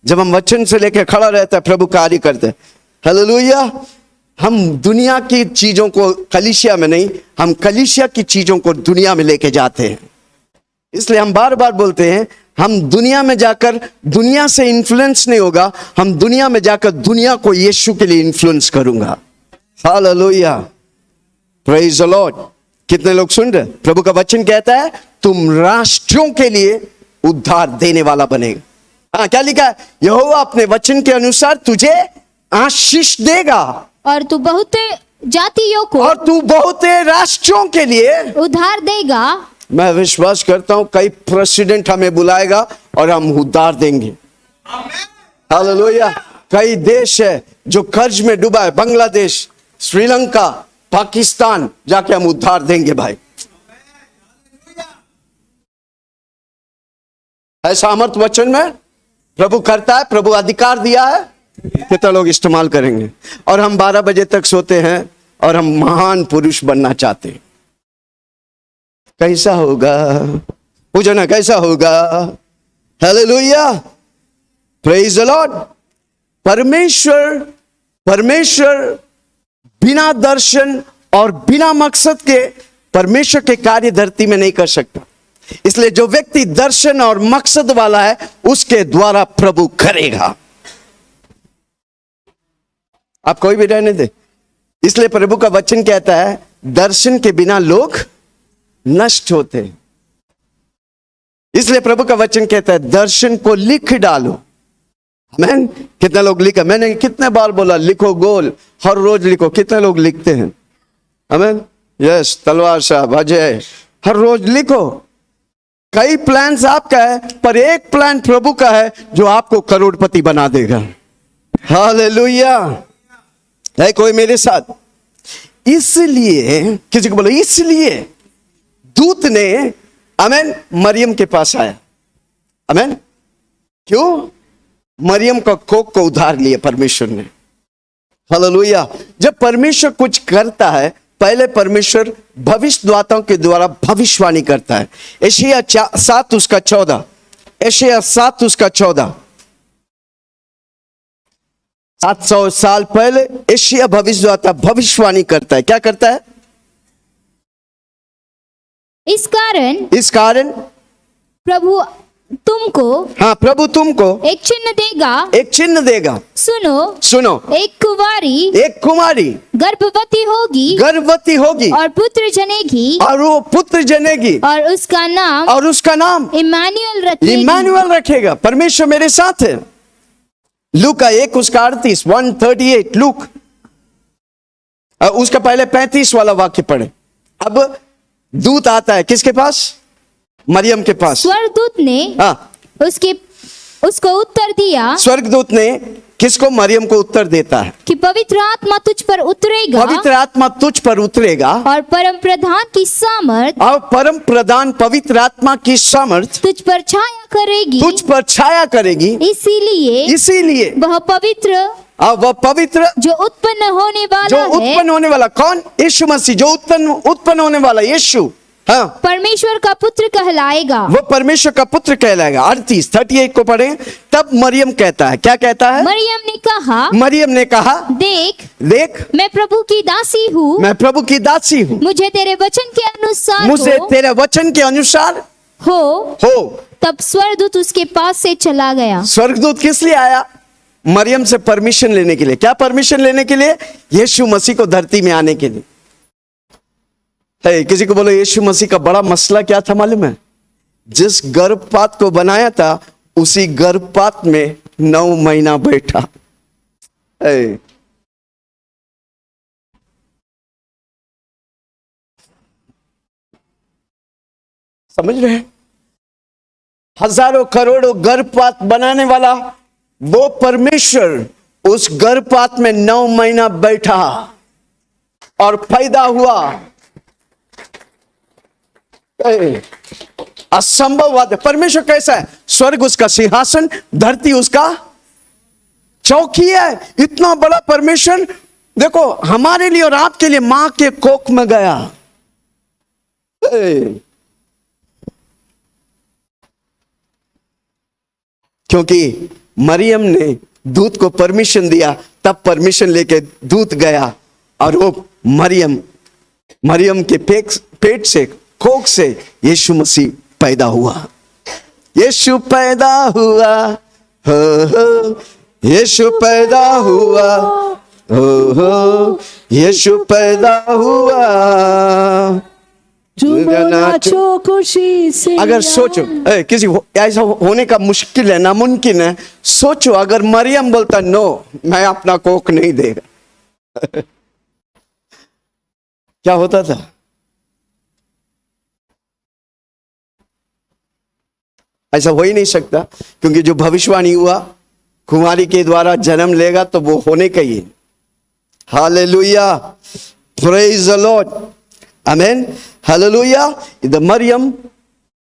जब हम वचन से लेके खड़ा रहता है, प्रभु कार्य करते हैं। हालेलुया। हम दुनिया की चीजों को कलीसिया में नहीं, हम कलीसिया की चीजों को दुनिया में लेके जाते हैं। इसलिए हम बार बार बोलते हैं, हम दुनिया में जाकर दुनिया से इन्फ्लुएंस नहीं होगा, हम दुनिया में जाकर दुनिया को यीशु के लिए इन्फ्लुएंस करूंगा। Hallelujah, praise the Lord. कितने लोग सुन रहे? प्रभु का वचन कहता है तुम राष्ट्रों के लिए उद्धार देने वाला बनेगा। हाँ, क्या लिखा है? यहोवा अपने वचन के अनुसार तुझे आशीष देगा और तू बहुत राष्ट्रों के लिए उद्धार देगा। मैं विश्वास करता हूं कई प्रेसिडेंट हमें बुलाएगा और हम उद्धार देंगे। हालेलुया। कई देश है जो कर्ज में डूबा है, बांग्लादेश, श्रीलंका, पाकिस्तान, जाके हम उद्धार देंगे भाई। ऐसा अमर्थ वचन में प्रभु करता है, प्रभु अधिकार दिया है, कितना लोग इस्तेमाल करेंगे? और हम 12 बजे तक सोते हैं और हम महान पुरुष बनना चाहते हैं। कैसा होगा? पूछो ना, कैसा होगा? Hallelujah, praise the Lord. परमेश्वर बिना दर्शन और बिना मकसद के परमेश्वर के कार्य धरती में नहीं कर सकता। इसलिए जो व्यक्ति दर्शन और मकसद वाला है, उसके द्वारा प्रभु करेगा। आप कोई भी रहने दे। इसलिए प्रभु का वचन कहता है दर्शन के बिना लोग नष्ट होते हैं। इसलिए प्रभु का वचन कहता है दर्शन को लिख डालो। आमीन। कितने लोग लिखा? मैंने कितने बार बोला लिखो गोल, हर रोज लिखो। कितने लोग लिखते हैं? आमीन। यस, तलवार साहब, अजय, हर रोज लिखो। कई प्लान्स आपका है, पर एक प्लान प्रभु का है जो आपको करोड़पति बना देगा। हालेलुया। है कोई मेरे साथ? इसलिए किसी को बोलो, इसलिए दूत ने आमीन मरियम के पास आया। आमीन। क्यों? मरियम का कोख को उधार लिया परमेश्वर ने। हालेलुया। जब परमेश्वर कुछ करता है, पहले परमेश्वर भविष्यद्वक्ताओं के द्वारा भविष्यवाणी करता है। यशायाह 7 उसका 14, यशायाह 7 उसका 14। 700 साल पहले यशायाह भविष्यद्वक्ता भविष्यवाणी करता है। क्या करता है? इस कारण प्रभु तुमको हाँ, प्रभु तुमको एक चिन्ह देगा। एक चिन्ह देगा। सुनो, सुनो, एक कुंवारी एक कुमारी गर्भवती होगी गर्भवती होगी और पुत्र जनेगी और वो पुत्र जनेगी और उसका नाम इम्मानुएल रखेगी। इम्मानुएल रखेगा, परमेश्वर मेरे साथ है। लूका 1 उसका 38 138 लूक, उसका पहले 35 वाला वाक्य पढ़े। अब दूत आता है किसके पास? मरियम के पास। स्वर्गदूत ने उसको उत्तर दिया। स्वर्गदूत ने किसको? मरियम को उत्तर देता है कि पवित्र आत्मा तुझ पर उतरेगा, पवित्र आत्मा तुझ पर उतरेगा और परम प्रधान की सामर्थ और परम प्रधान पवित्र आत्मा की सामर्थ तुझ पर छाया करेगी। तुझ पर छाया करेगी। इसीलिए वह पवित्र जो उत्पन्न होने वाला कौन? यीशु मसीह, जो उत्पन्न होने वाला यीशु, हाँ, परमेश्वर का पुत्र कहलाएगा। वो परमेश्वर का पुत्र कहलाएगा। 38 को पढ़े। तब मरियम कहता है, क्या कहता है? मरियम ने कहा देख मैं प्रभु की दासी हूँ, मुझे तेरे वचन के अनुसार हो। तब स्वर्गदूत उसके पास से चला गया। स्वर्गदूत किस लिए आया? मरियम से परमिशन लेने के लिए। क्या परमिशन लेने के लिए? यीशु मसीह को धरती में आने के लिए। किसी को बोलो, यीशु मसीह का बड़ा मसला क्या था मालूम है? जिस गर्भपात को बनाया था उसी गर्भपात में 9 महीना बैठा। समझ रहे हैं? हजारों करोड़ों गर्भपात बनाने वाला वो परमेश्वर उस गर्भपात में 9 महीना बैठा और पैदा हुआ। असंभव बात है। परमेश्वर कैसा है? स्वर्ग उसका सिंहासन, धरती उसका चौकी है। इतना बड़ा परमेश्वर देखो, हमारे लिए और आपके लिए मां के कोख में गया। क्योंकि मरियम ने दूत को परमिशन दिया, तब परमिशन लेके दूत गया और वो मरियम के पेट से, कोख से यीशु मसीह पैदा हुआ। यीशु पैदा हुआ, हो, यीशु पैदा हुआ, हो, यीशु पैदा हुआ। नाचो खुशी से। अगर सोचो, किसी ऐसा होने का मुश्किल है, नामुमकिन है। सोचो अगर मरियम बोलता नो, मैं अपना कोख नहीं देगा, क्या होता था? ऐसा हो ही नहीं सकता, क्योंकि जो भविष्यवाणी हुआ कुमारी के द्वारा जन्म लेगा तो वो होने का ही। Hallelujah, praise the Lord, amen, hallelujah. इधर मरियम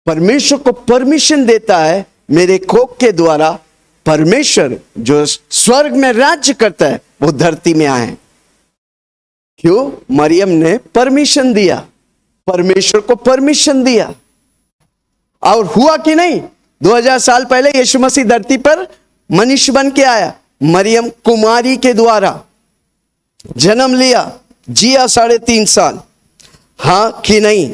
परमेश्वर को परमिशन देता है, मेरे कोख के द्वारा परमेश्वर जो स्वर्ग में राज्य करता है वो धरती में आए। क्यों? मरियम ने परमिशन दिया, परमेश्वर को परमिशन दिया। और हुआ कि नहीं? 2000 साल पहले यीशु मसीह धरती पर मनुष्य बन के आया, मरियम कुमारी के द्वारा जन्म लिया, जिया 3.5 साल, हाँ कि नहीं?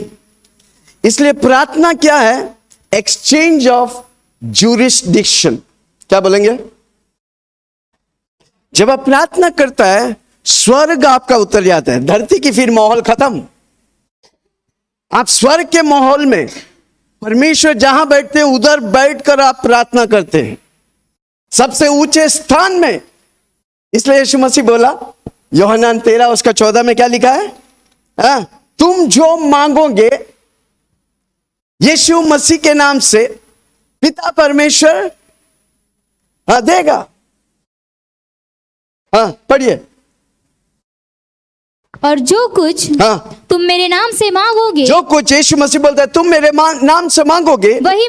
इसलिए प्रार्थना क्या है? Exchange of jurisdiction. क्या बोलेंगे? जब आप प्रार्थना करता है, स्वर्ग आपका उतर जाता है, धरती की फिर माहौल खत्म। आप स्वर्ग के माहौल में, परमेश्वर जहां बैठते हैं उधर बैठकर आप प्रार्थना करते हैं, सबसे ऊंचे स्थान में। इसलिए यीशु मसीह बोला, यूहन्ना 13 उसका 14 में क्या लिखा है? तुम जो मांगोगे यीशु मसीह के नाम से, पिता परमेश्वर देगा। पढ़िए। और जो कुछ तुम मेरे नाम से मांगोगे, जो कुछ यीशु मसीह बोलता है तुम मेरे नाम से मांगोगे, वही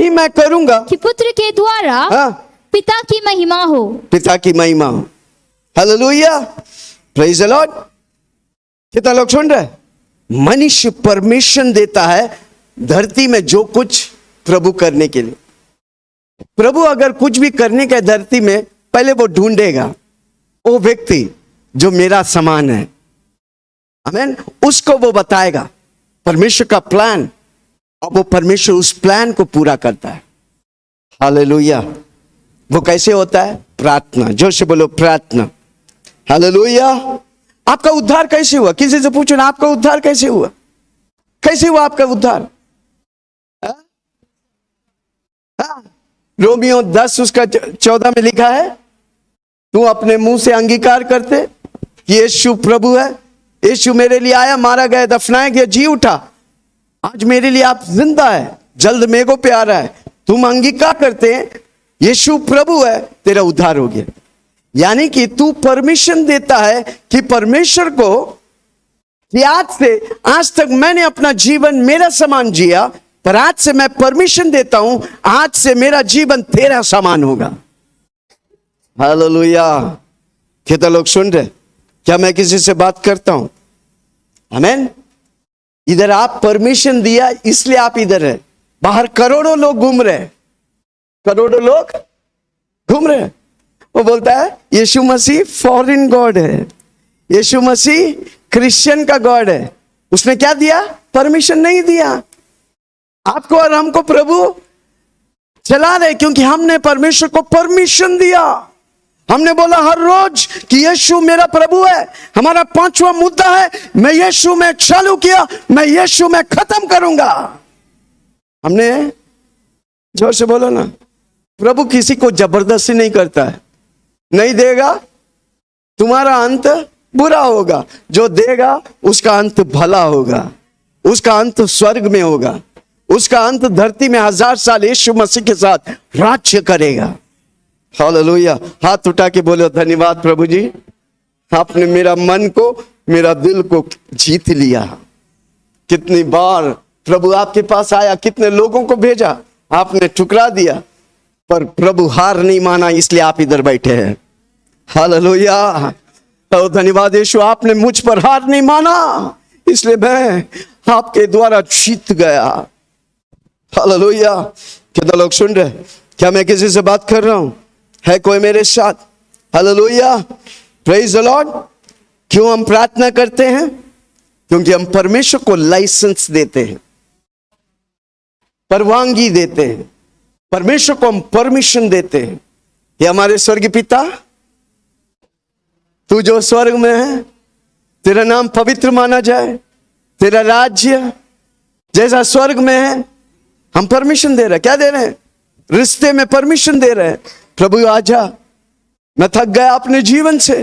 मैं करूंगा कि पुत्र के द्वारा पिता की महिमा हो। पिता की महिमा हो। Hallelujah, praise the Lord. कितना लोग सुन रहे? मनुष्य परमिशन देता है धरती में जो कुछ प्रभु करने के लिए। प्रभु अगर कुछ भी करने का धरती में, पहले वो ढूंढेगा वो व्यक्ति जो मेरा समान है, आमीन, उसको वो बताएगा। परमेश्वर का प्लान और वो परमेश्वर उस प्लान को पूरा करता है। हालेलुया। वो कैसे होता है? प्रार्थना। जोर से बोलो प्रार्थना। हालेलुया। आपका उद्धार कैसे हुआ? किसी से पूछो ना, आपका उद्धार कैसे हुआ? कैसे हुआ आपका उद्धार? रोमियो 10 उसका 14 में लिखा है, तू अपने मुंह से अंगीकार करते कि यीशु प्रभु है, यीशु मेरे लिए आया, मारा गया, दफनाया गया, जी उठा, आज मेरे लिए आप जिंदा है, जल्द मेरे को प्यारा है, तुम अंगीकार करते हैं यीशु प्रभु है, तेरा उद्धार हो गया। यानी कि तू परमिशन देता है कि परमेश्वर को कि आज तक मैंने अपना जीवन मेरा समान जिया, पर आज से मैं परमिशन देता हूं, आज से मेरा जीवन तेरा समान होगा। हालेलुया। कितने लोग सुन रहे? क्या मैं किसी से बात करता हूं? आमीन। इधर आप परमिशन दिया इसलिए आप इधर है। बाहर करोड़ों लोग घूम रहे हैं, करोड़ों लोग घूम रहे हैं। वो बोलता है यीशु मसीह फॉरेन गॉड है, यीशु मसीह क्रिश्चियन का गॉड है। उसने क्या दिया? परमिशन नहीं दिया। आपको और हमको प्रभु चला रहे क्योंकि हमने परमेश्वर को परमिशन दिया। हमने बोला हर रोज कि यीशु मेरा प्रभु है। हमारा 5वां मुद्दा है, मैं यीशु में चालू किया, मैं यीशु में खत्म करूंगा। हमने जोर से बोलो ना, प्रभु किसी को जबरदस्ती नहीं करता है। नहीं देगा तुम्हारा अंत बुरा होगा, जो देगा उसका अंत भला होगा, उसका अंत स्वर्ग में होगा, उसका अंत धरती में 1000 साल यीशु मसीह के साथ राज्य करेगा। हालेलुया। हाथ उठा के बोलो धन्यवाद प्रभु जी, आपने मेरा मन को, मेरा दिल को जीत लिया। कितनी बार प्रभु आपके पास आया, कितने लोगों को भेजा, आपने ठुकरा दिया, पर प्रभु हार नहीं माना, इसलिए आप इधर बैठे हैं। हालेलुया। तो धन्यवाद यीशु, आपने मुझ पर हार नहीं माना, इसलिए मैं आपके द्वारा जीत गया। हालेलुया। कितने लोग सुन रहे? क्या मैं किसी से बात कर रहा हूं? है कोई मेरे साथ? हालेलुया। Praise the Lord. क्यों हम प्रार्थना करते हैं? क्योंकि हम परमेश्वर को लाइसेंस देते हैं, परवानगी देते हैं, परमेश्वर को हम परमिशन देते हैं। ये हमारे स्वर्गीय पिता, तू जो स्वर्ग में है, तेरा नाम पवित्र माना जाए, तेरा राज्य जैसा स्वर्ग में है। हम परमिशन दे रहे हैं। क्या दे रहे हैं? रिश्ते में परमिशन दे रहे हैं। प्रभु आजा, मैं थक गया अपने जीवन से,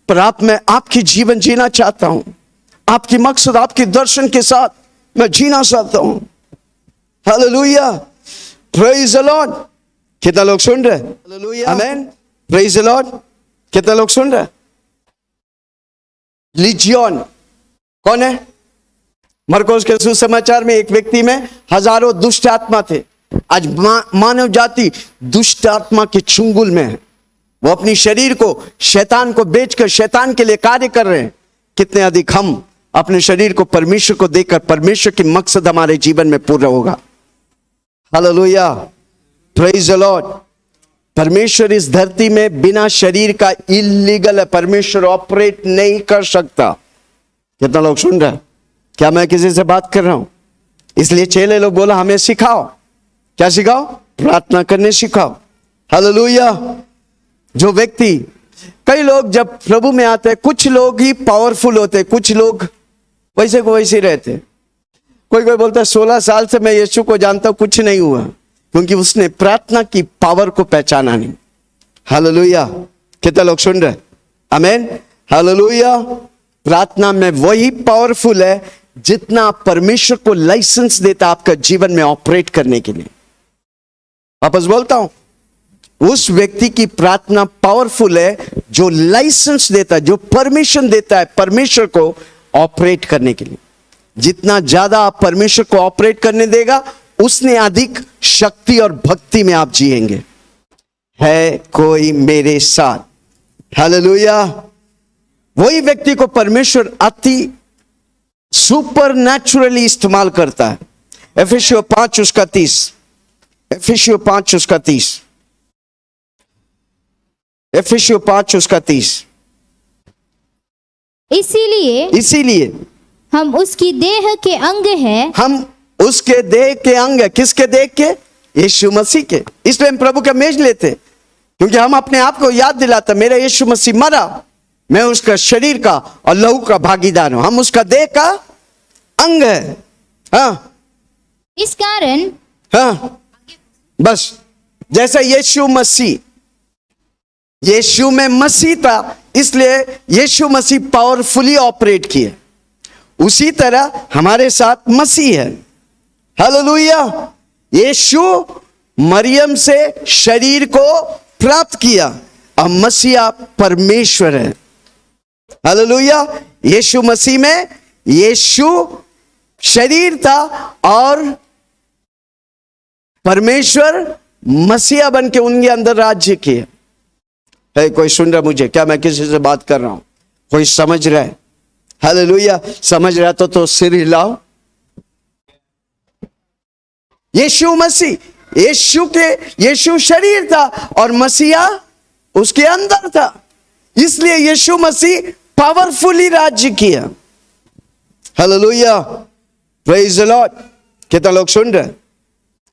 पर मैं आपकी जीवन जीना चाहता हूं। आपकी मकसद, आपके दर्शन के साथ मैं जीना चाहता हूं। हालेलुया। Praise the Lord. कितना लोग सुन रहे? Hallelujah. Amen. Praise the Lord. कितना लोग सुन रहे? लीजियन कौन है? मरकुस के सुसमाचार में एक व्यक्ति में हजारों दुष्ट आत्मा थे। आज मानव जाति दुष्ट आत्मा के चुंगल में है। वो अपनी शरीर को शैतान को बेचकर शैतान के लिए कार्य कर रहे हैं। कितने अधिक हम अपने शरीर को परमेश्वर को देकर परमेश्वर की मकसद हमारे जीवन में पूरा होगा। हालेलुया। Praise the Lord. परमेश्वर इस धरती में बिना शरीर का इलीगल है। परमेश्वर ऑपरेट नहीं कर सकता। कितना लोग सुन रहे हैं? क्या मैं किसी से बात कर रहा हूं? इसलिए चेले लोग बोला हमें सिखाओ। क्या सिखाओ? प्रार्थना करने सिखाओ। हालेलुया। जो व्यक्ति, कई लोग जब प्रभु में आते हैं, कुछ लोग ही पावरफुल होते, कुछ लोग वैसे को वैसे रहते। कोई कोई बोलता है 16 साल से मैं यीशु को जानता हूं, कुछ नहीं हुआ, क्योंकि उसने प्रार्थना की पावर को पहचाना नहीं। हालेलुया। कितने लोग सुन रहे? आमीन। हालेलुया। प्रार्थना में वही पावरफुल है जितना आप परमेश्वर को लाइसेंस देता आपका जीवन में ऑपरेट करने के लिए। वापस बोलता हूं, उस व्यक्ति की प्रार्थना पावरफुल है जो लाइसेंस देता है, जो परमिशन देता है परमेश्वर को ऑपरेट करने के लिए। जितना ज्यादा आप परमेश्वर को ऑपरेट करने देगा, उसने अधिक शक्ति और भक्ति में आप जिएंगे। है कोई मेरे साथ? हालेलुया। वही व्यक्ति को परमेश्वर अति सुपर नेचुरली इस्तेमाल करता है। एफेसियों 5 उसका 30। एफेसियों 5 उसका 30। एफेसियों 5 उसका 30। इसीलिए इसीलिए हम उसकी देह के अंग हैं। हम उसके देह के अंग है। किसके देह के? यीशु मसीह के। इसलिए हम प्रभु का मेज लेते, क्योंकि हम अपने आप को याद दिलाते, मेरा यीशु मसीह मरा, मैं उसका शरीर का और लहू का भागीदार हूं, हम उसका देह का अंग है। हाँ, इस कारण हाँ, बस जैसा यीशु मसीह, यीशु में मसीह था, इसलिए यीशु मसीह पावरफुली ऑपरेट किए, उसी तरह हमारे साथ मसीह है। हालेलुया। यीशु मरियम से शरीर को प्राप्त किया और मसीहा परमेश्वर है। हालेलुया। यीशु मसीह में यीशु शरीर था और परमेश्वर मसीहा बन के उनके अंदर राज्य किए। है कोई सुन रहा मुझे? क्या मैं किसी से बात कर रहा हूं? कोई समझ रहा है? हालेलुया। समझ रहा तो सिर हिलाओ। यीशु मसीह, यीशु शरीर था और मसीहा उसके अंदर था, इसलिए यीशु मसीह पावरफुली राज्य किया। हालेलुया। Praise the Lord. कितना लोग सुन रहे?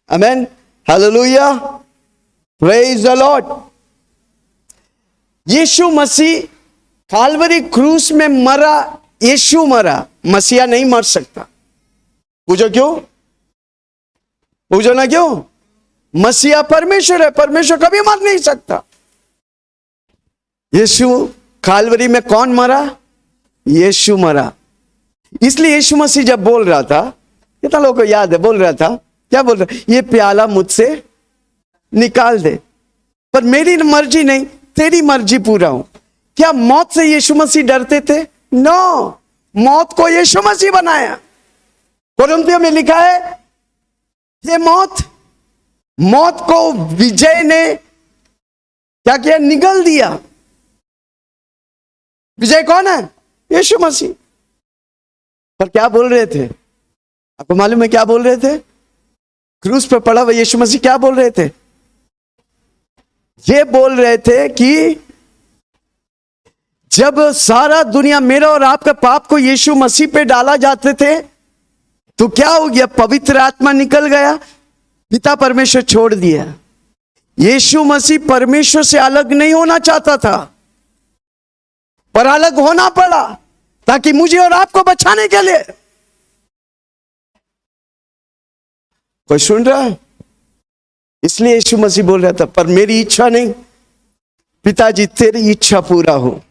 Amen. Hallelujah. Praise the Lord. Yeshu Masih Calvary क्रूस में मरा, यीशु मरा, मसीहा नहीं मर सकता। पूछो क्यों? पूछो ना क्यों? मसीहा परमेश्वर है, परमेश्वर कभी मर नहीं सकता। यीशु काल्वरी में कौन मरा? यीशु मरा। इसलिए यीशु मसीह जब बोल रहा था, कितना लोगों को याद है, बोल रहा था, क्या बोल रहा? ये प्याला मुझसे निकाल दे, पर मेरी मर्जी नहीं, तेरी मर्जी पूरा हो। क्या मौत से यीशु मसीह डरते थे? नो, मौत को यीशु मसीह बनाया। कोरिन्थियों में लिखा है, ये मौत को विजय ने क्या किया? निगल दिया। विजय कौन है? यीशु मसीह। पर क्या बोल रहे थे? आपको मालूम है क्या बोल रहे थे? क्रूस पर पड़ा हुआ यीशु मसीह क्या बोल रहे थे? ये बोल रहे थे कि जब सारा दुनिया मेरा और आपका पाप को यीशु मसीह पे डाला जाते थे, तो क्या हो गया? पवित्र आत्मा निकल गया, पिता परमेश्वर छोड़ दिया। यीशु मसीह परमेश्वर से अलग नहीं होना चाहता था, पर अलग होना पड़ा ताकि मुझे और आपको बचाने के लिए। कोई सुन रहा है? इसलिए यीशु मसीह बोल रहा था, पर मेरी इच्छा नहीं, पिताजी तेरी इच्छा पूरा हो।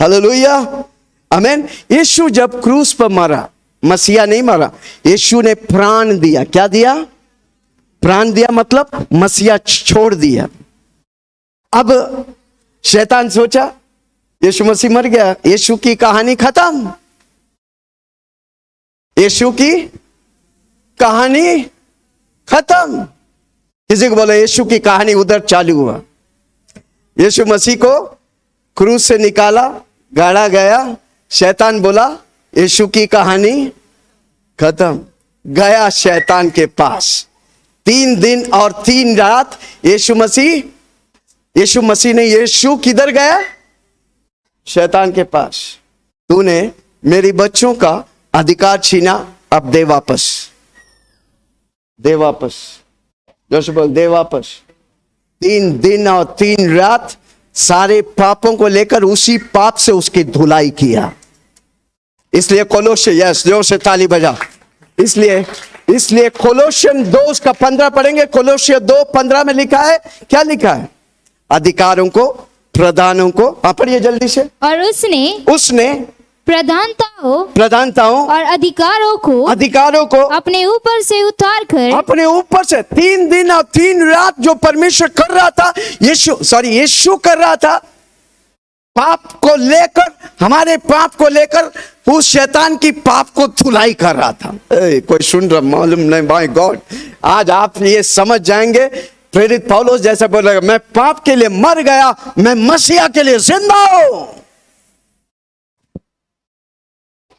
हालेलुया। आमेन। यीशु जब क्रूस पर मरा, मसीहा नहीं मरा, यीशु ने प्राण दिया। क्या दिया? प्राण दिया, मतलब मसीहा छोड़ दिया। अब शैतान सोचा यीशु मसीह मर गया, यीशु की कहानी खत्म, यीशु की कहानी खत्म। किसी को बोला यीशु की कहानी उधर चालू हुआ। यीशु मसीह को क्रूस से निकाला, गाड़ा गया, शैतान बोला यीशु की कहानी खत्म। गया शैतान के पास 3 दिन और 3 रात यीशु मसीह ने यीशु किधर गया? शैतान के पास। तूने मेरी बच्चों का अधिकार छीना, अब दे वापस, दे वापस। जोश बोल, दे वापस। 3 दिन और 3 रात सारे पापों को लेकर उसी पाप से उसकी धुलाई किया। इसलिए कोलोसे, यस, जोर से ताली बजा। इसलिए कोलोसियन 2 उसका 15 पढ़ेंगे। कोलोसियन 2:15 में लिखा है, क्या लिखा है? अधिकारों को, प्रधानों को, पढ़िए जल्दी से। और उसने प्रधानताओं और अधिकारों को अपने ऊपर से उतार 3 दिन और 3 रात जो परमेश्वर कर रहा था, यीशु कर रहा था, पाप को लेकर, हमारे पाप को लेकर उस शैतान की पाप को धुलाई कर रहा था। कोई सुन रहा? मालूम नहीं, माय गॉड। आज आप ये समझ जाएंगे, प्रेरित पौलुस जैसा बोल रहा है, मैं पाप के लिए मर गया, मैं मसीहा के लिए जिंदा हूं।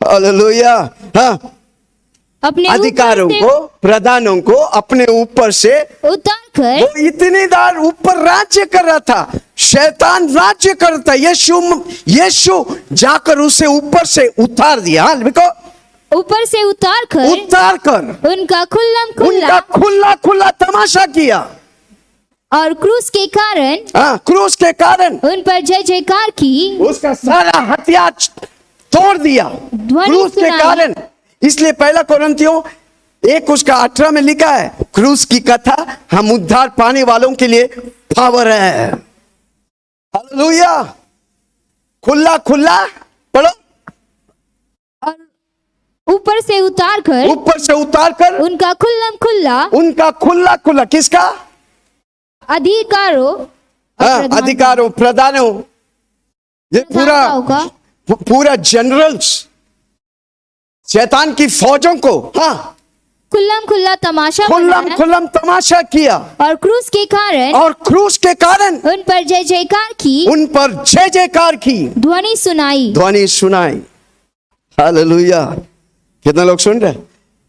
हालेलुया। हाँ, अपने अधिकारों को, प्रधानों को अपने ऊपर से उतारकर, वो इतनी देर ऊपर राज्य कर रहा था, शैतान राज्य करता, यीशु जाकर उसे ऊपर से उतार दिया। हाँ, देखो, ऊपर से उतार कर उनका उनका खुला खुला तमाशा किया और क्रूस के कारण उन पर जय जयकार की, उसका सारा हथियार तोड़ दिया क्रूस के कारण। इसलिए पहला कोरिन्थियों 1:18 में लिखा है, क्रूस की कथा हम उद्धार पाने वालों के लिए पावर है। हालेलुया। खुला खुला पढ़ो। और ऊपर से उतार कर उनका खुला खुला किसका? अधिकारों प्रधानों, ये पूरा जनरल्स, शैतान की फौजों को खुल्लम तमाशा किया और क्रूस के कारण उन पर जय जयकार की ध्वनि सुनाई। हालेलुया। कितना लोग सुन रहे?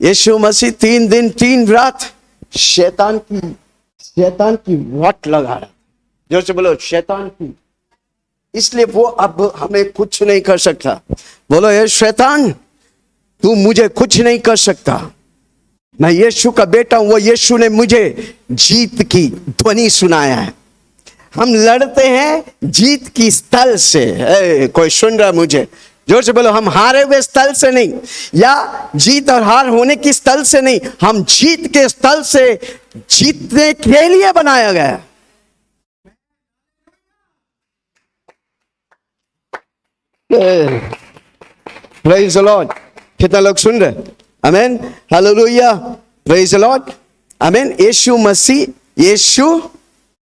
यीशु मसीह 3 दिन 3 रात शैतान की वाट लगा रहा। जोर से बोलो, शैतान की। इसलिए वो अब हमें कुछ नहीं कर सकता। बोलो, ये शैतान तू मुझे कुछ नहीं कर सकता। मैं यीशु का बेटा हूं। वो यीशु ने मुझे जीत की ध्वनि सुनाया है। हम लड़ते हैं जीत की स्थल से। कोई सुन रहा मुझे? जोर से बोलो, हम हारे हुए स्थल से नहीं, या जीत और हार होने की स्थल से नहीं, हम जीत के स्थल से जीतने के लिए बनाया गया। Praise the Lord. कितना लोग सुन रहे? आमीन, हालेलुया, प्रेज़ द लॉर्ड, आमीन। यीशु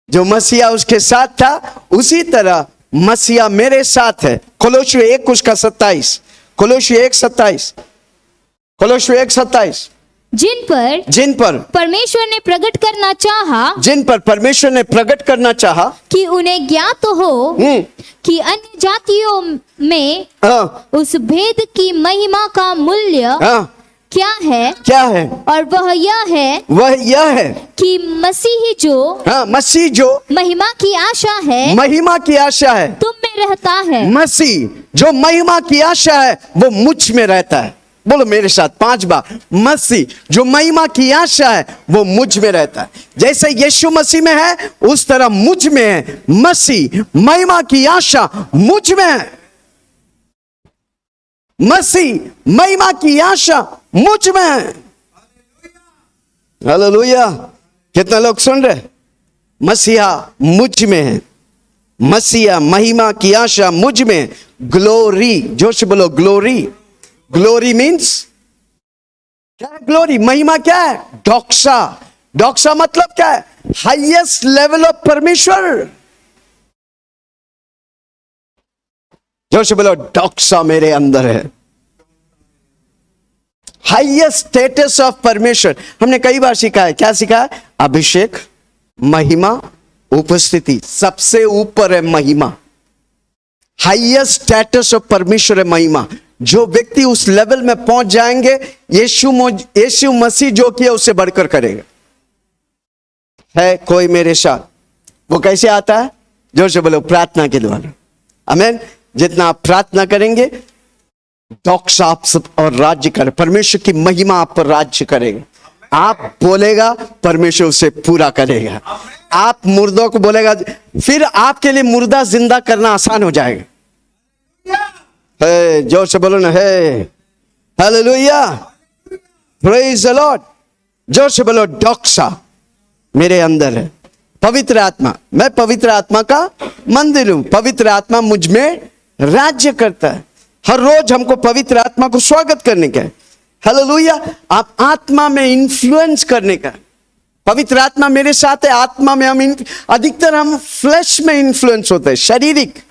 जो मसीहा उसके साथ था, उसी तरह मसीहा मेरे साथ है। कोलोसियों 1:27, कोलोसियों 1:27, जिन पर परमेश्वर ने प्रकट करना चाहा कि उन्हें ज्ञात हो कि अन्य जातियों में उस भेद की महिमा का मूल्य क्या है, और वह यह है कि मसीह जो महिमा की आशा है तुम में रहता है। मसीह जो महिमा की आशा है वो मुझ में रहता है। बोलो मेरे साथ 5 बार, मसीह जो महिमा की आशा है वो मुझ में रहता है। जैसे यीशु मसीह में है उस तरह मुझ में है। मसीह महिमा की आशा मुझ में है। मसीह महिमा की आशा मुझ में है। हालेलुया। कितना लोग सुन रहे? मसीहा मुझ में है। मसीहा महिमा की आशा मुझ में। ग्लोरी, जोर से बोलो, ग्लोरी। ग्लोरी मीन्स क्या है? ग्लोरी, महिमा क्या है? डॉक्सा मतलब क्या है? हाईएस्ट लेवल ऑफ परमेश्वर। जोर से बोलो, डॉक्सा मेरे अंदर है। हाईएस्ट स्टेटस ऑफ परमेश्वर। हमने कई बार सीखा है। क्या सीखा है? अभिषेक, महिमा, उपस्थिति। सबसे ऊपर है महिमा। हाईएस्ट स्टेटस ऑफ परमेश्वर है महिमा। जो व्यक्ति उस लेवल में पहुंच जाएंगे, यीशु मसीह जो किया उससे बढ़कर करेगा। है कोई मेरे साथ? वो कैसे आता है? जोर से बोलो, प्रार्थना के द्वारा। आमीन। जितना आप प्रार्थना करेंगे, डॉक्स आप सब और राज्य करे। परमेश्वर की महिमा आप पर राज्य करेगा। आप बोलेगा, परमेश्वर उसे पूरा करेगा। आप मुर्दों को बोलेगा, फिर आपके लिए मुर्दा जिंदा करना आसान हो जाएगा। है, जोर से बोलो ना, है। Hallelujah, praise the Lord. जोर से बोलो, डॉक्सा मेरे अंदर है। पवित्र आत्मा, मैं पवित्र आत्मा का मंदिर हूं। पवित्र आत्मा मुझ में राज्य करता है। हर रोज हमको पवित्र आत्मा को स्वागत करने का है। हालेलुया। आप आत्मा में इन्फ्लुएंस करने का। पवित्र आत्मा मेरे साथ है। आत्मा में अधिकतर हम फ्लैश में इन्फ्लुएंस होते हैं। शारीरिक,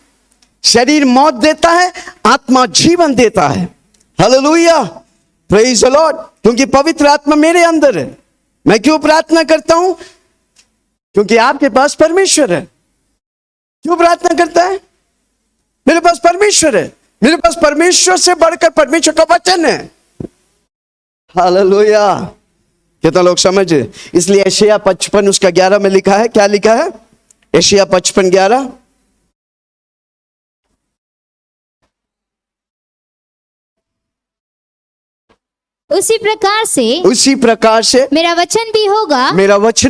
शरीर मौत देता है, आत्मा जीवन देता है। Hallelujah, praise the Lord. क्योंकि पवित्र आत्मा मेरे अंदर है। मैं क्यों प्रार्थना करता हूं? क्योंकि आपके पास परमेश्वर है। क्यों प्रार्थना करता है? मेरे पास परमेश्वर है। मेरे पास परमेश्वर से बढ़कर परमेश्वर का वचन है। हालेलुया। कितना लोग समझ? इसलिए यशायाह 55 उसका 11 में लिखा है। क्या लिखा है? यशायाह 55:11, उसी प्रकार से मेरा वचन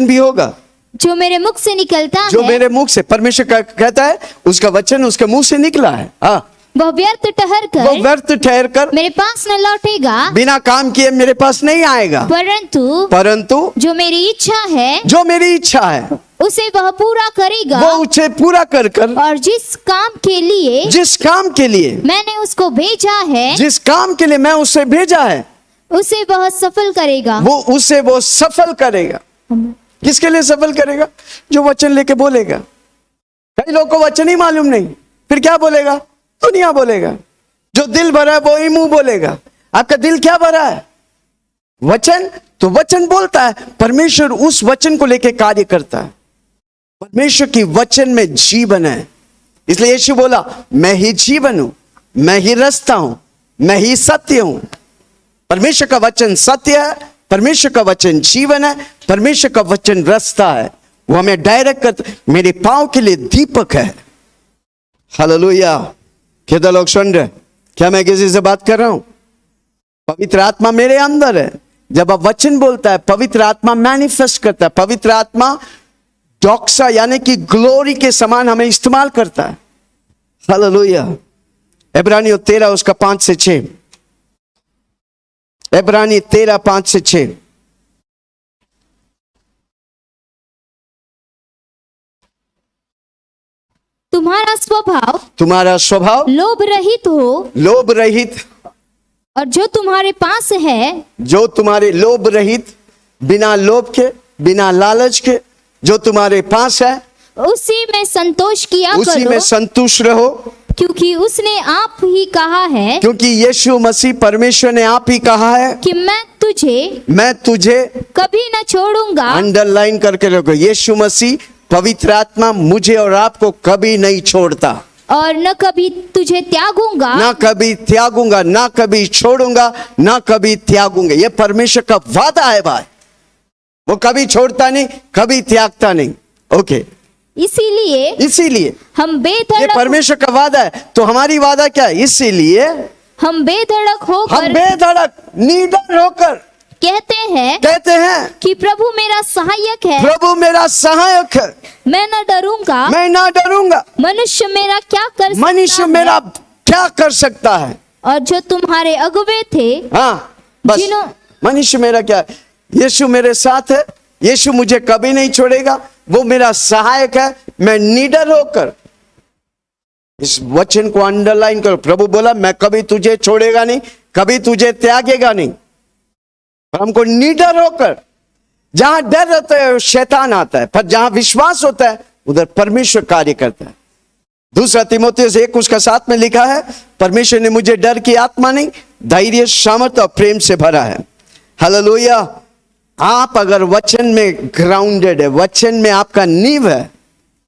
भी होगा जो मेरे मुख से निकलता जो है, मेरे मुख से, परमेश्वर कहता है उसका वचन उसके मुंह से निकला है, हाँ, वह व्यर्थ ठहर कर मेरे पास न लौटेगा, बिना काम किए मेरे पास नहीं आएगा, परंतु जो मेरी इच्छा है उसे वह पूरा करेगा, वो उसे पूरा कर और जिस काम के लिए मैंने उसको भेजा है, जिस काम के लिए मैं उसे भेजा है, उसे वह सफल करेगा। वो सफल करेगा। किसके लिए सफल करेगा? जो वचन लेके बोलेगा। कई लोगों को वचन ही मालूम नहीं, फिर क्या बोलेगा? दुनिया बोलेगा। जो दिल भरा है वो ही मुंह बोलेगा। आपका दिल क्या भरा है? वचन। तो वचन बोलता है, परमेश्वर उस वचन को लेके कार्य करता है। परमेश्वर की वचन में जीवन है, इसलिए यीशु बोला मैं ही जीवन हूं, मैं ही रास्ता हूं, मैं ही सत्य हूं। परमेश्वर का वचन सत्य है, परमेश्वर का वचन जीवन है, परमेश्वर का वचन रास्ता है। वो हमें डायरेक्ट करता, मेरे पांव के लिए दीपक है। हालेलुया। कितने लोग सुन रहे? क्या मैं किसी से बात कर रहा हूं? पवित्र आत्मा मेरे अंदर है। जब आप वचन बोलता है, पवित्र आत्मा मैनिफेस्ट करता है। पवित्र आत्मा डॉक्सा यानी कि ग्लोरी के समान हमें इस्तेमाल करता है। हालेलुया। इब्रानियों 13 उसका 5 से 6। इब्रानी 13 5 से 6। तुम्हारा स्वभाव लोभ रहित और जो तुम्हारे पास है, जो तुम्हारे लोभ रहित, बिना लोभ के, बिना लालच के, जो तुम्हारे पास है उसी में संतोष किया करो, उसी में संतुष्ट रहो, क्योंकि उसने आप ही कहा है, क्योंकि यीशु मसीह परमेश्वर ने आप ही कहा है कि मैं तुझे कभी न छोड़ूंगा। अंडरलाइन करके रखो, यीशु मसीह पवित्र आत्मा मुझे और आपको कभी नहीं छोड़ता, और न कभी तुझे त्यागूंगा, ना कभी त्यागूंगा, ना कभी छोड़ूंगा, ना कभी त्यागूंगा। ये परमेश्वर का वादा है भाई। वो कभी छोड़ता नहीं, कभी त्यागता नहीं। ओके, इसीलिए हम बेधड़क, ये परमेश्वर का वादा है। तो हमारी वादा क्या है? इसीलिए हम बेधड़क निडर होकर कहते हैं कि प्रभु मेरा सहायक है, प्रभु मेरा सहायक है, मैं न डरूंगा, मनुष्य मेरा क्या कर सकता है। और जो तुम्हारे अगुवे थे, हाँ बस, मनुष्य मेरा क्या? यीशु मेरे साथ है, यीशु मुझे कभी नहीं छोड़ेगा, वो मेरा सहायक है। मैं निडर होकर, इस वचन को अंडरलाइन करो, प्रभु बोला मैं कभी तुझे छोड़ेगा नहीं, कभी तुझे त्यागेगा नहीं। पर हमको निडर होकर, जहां डर रहता है शैतान आता है, पर जहां विश्वास होता है उधर परमेश्वर कार्य करता है। दूसरा तीमुथियुस 1 उसका 7 में लिखा है, परमेश्वर ने मुझे डर की आत्मा नहीं, धैर्य, सामर्थ और प्रेम से भरा है। हालेलुया। आप अगर वचन में ग्राउंडेड है, वचन में आपका नींव है,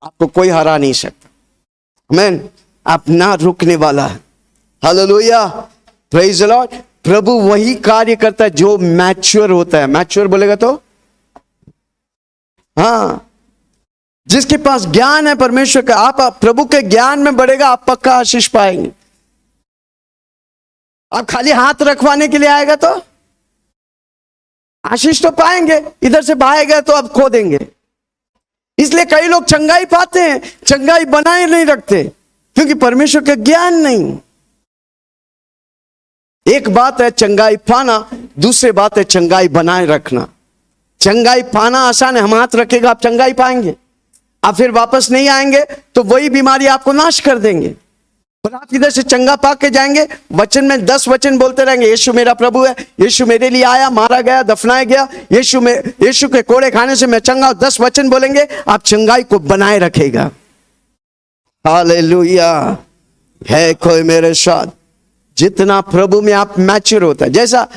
आपको कोई हरा नहीं सकता। आमीन। आप ना रुकने वाला है। Hallelujah, praise the Lord. प्रभु वही कार्य करता है जो मैच्योर होता है। मैच्योर बोलेगा तो हाँ, जिसके पास ज्ञान है परमेश्वर का, आप प्रभु के ज्ञान में बढ़ेगा, आप पक्का आशीष पाएंगे। आप खाली हाथ रखवाने के लिए आएगा तो आशीष तो पाएंगे, इधर से भागेगा तो आप खो देंगे। इसलिए कई लोग चंगाई पाते हैं, चंगाई बनाए नहीं रखते, क्योंकि परमेश्वर का ज्ञान नहीं। एक बात है चंगाई पाना, दूसरी बात है चंगाई बनाए रखना। चंगाई पाना आसान है, हम हाथ रखेगा आप चंगाई पाएंगे, आप फिर वापस नहीं आएंगे तो वही बीमारी आपको नाश कर देंगे। पर आप इधर से चंगा पा के जाएंगे, वचन में 10 वचन बोलते रहेंगे, यीशु मेरा प्रभु है, यीशु मेरे लिए आया, मारा गया, दफनाया गया, यीशु के कोड़े खाने से मैं चंगा हूं। 10 वचन बोलेंगे, आप चंगाई को बनाए रखेगा। हालेलुया। है कोई मेरे साथ? जितना प्रभु में आप मैच्योर होता है, जैसा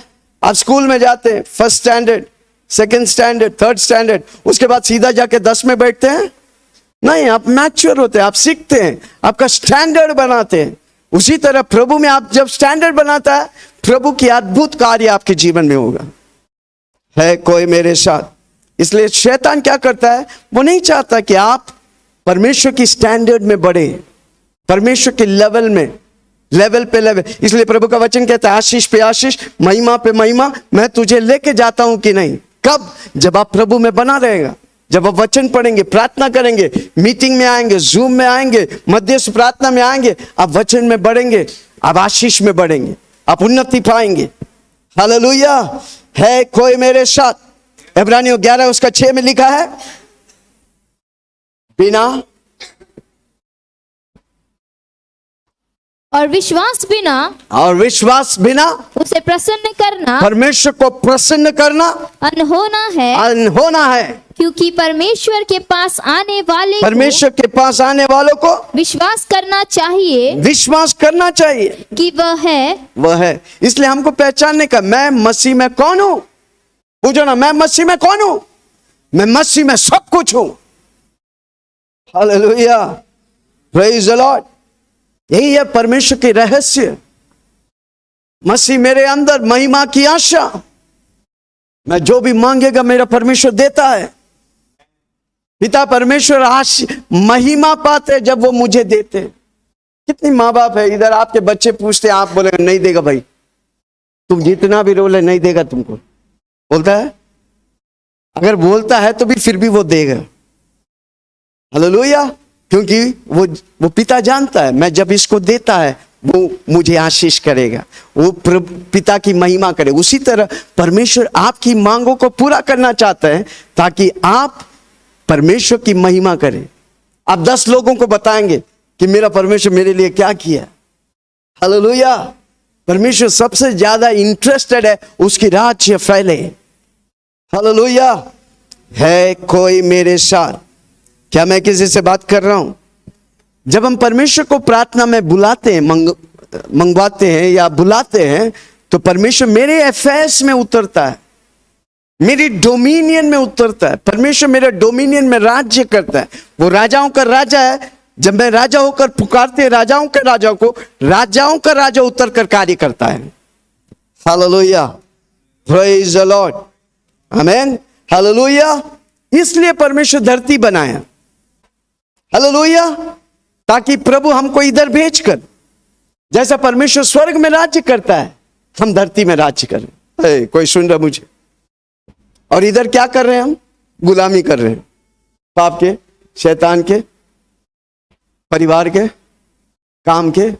आप स्कूल में जाते हैं, 1st standard, 2nd standard, 3rd standard, उसके बाद सीधा जाके 10 में बैठते हैं? नहीं, आप मैच्योर होते हैं, आप सीखते हैं, आपका स्टैंडर्ड बनाते हैं। उसी तरह प्रभु में आप जब स्टैंडर्ड बनाता है, प्रभु की अद्भुत कार्य आपके जीवन में होगा। है कोई मेरे साथ? इसलिए शैतान क्या करता है, वो नहीं चाहता कि आप परमेश्वर की स्टैंडर्ड में बढ़े, परमेश्वर के लेवल में लेवल पे लेवल। इसलिए प्रभु का वचन कहता है आशीष पे आशीष, महिमा पे महिमा मैं तुझे लेके जाता हूं कि नहीं। कब? जब आप प्रभु में बना रहेगा, जब आप वचन पढ़ेंगे, प्रार्थना करेंगे, मीटिंग में आएंगे, जूम में आएंगे, मध्यस्थ प्रार्थना में आएंगे, आप वचन में बढ़ेंगे, आप आशीष में बढ़ेंगे, आप उन्नति पाएंगे। हालेलुया। है कोई मेरे साथ? इब्रानियों 11 उसका 6 में लिखा है, बिना और विश्वास बिना उसे प्रसन्न करना, परमेश्वर को प्रसन्न करना अनहोना है। क्योंकि परमेश्वर के पास आने वालों को विश्वास करना चाहिए कि वह है। इसलिए हमको पहचानने का, मैं मसीह में कौन हूं? पूछो ना, मैं मसीह में कौन हूं? मैं मसीह में सब कुछ हूं। Hallelujah, praise the Lord. यही है परमेश्वर के रहस्य। मसीह मेरे अंदर, महिमा की आशा। मैं जो भी मांगेगा मेरा परमेश्वर देता है। पिता परमेश्वर महिमा पाते जब वो मुझे देते। कितनी माँ बाप है इधर, आपके बच्चे पूछते, आप बोले नहीं देगा भाई, तुम जितना भी रोले नहीं देगा तुमको। बोलता है, अगर बोलता है तो भी फिर भी वो देगा। हालेलुया। क्योंकि वो पिता जानता है मैं जब इसको देता है वो मुझे आशीष करेगा, वो पिता की महिमा करे। उसी तरह परमेश्वर आपकी मांगों को पूरा करना चाहता है ताकि आप परमेश्वर की महिमा करें। आप 10 लोगों को बताएंगे कि मेरा परमेश्वर मेरे लिए क्या किया। हालेलुया। परमेश्वर सबसे ज्यादा इंटरेस्टेड है उसकी राज्य फैले। हालेलुया। है कोई मेरे साथ? क्या मैं किसी से बात कर रहा हूं? जब हम परमेश्वर को प्रार्थना में बुलाते हैं, मंगवाते हैं या बुलाते हैं, तो परमेश्वर मेरे अफेयर्स में उतरता है, मेरी डोमिनियन में उतरता है। परमेश्वर मेरे डोमिनियन में राज्य करता है। वो राजाओं का राजा है। जब मैं राजा होकर पुकारते राजाओं के राजा को, राजाओं का राजा उतर कर कार्य करता है। Hallelujah, praise the Lord, amen, hallelujah. इसलिए परमेश्वर धरती बनाया, हालेलुया, ताकि प्रभु हमको इधर भेजकर, जैसा परमेश्वर स्वर्ग में राज्य करता है, हम धरती में राज्य करें। कोई सुन रहा मुझे? और इधर क्या कर रहे हैं? हम गुलामी कर रहे हैं, पाप के, शैतान के, परिवार के, काम के।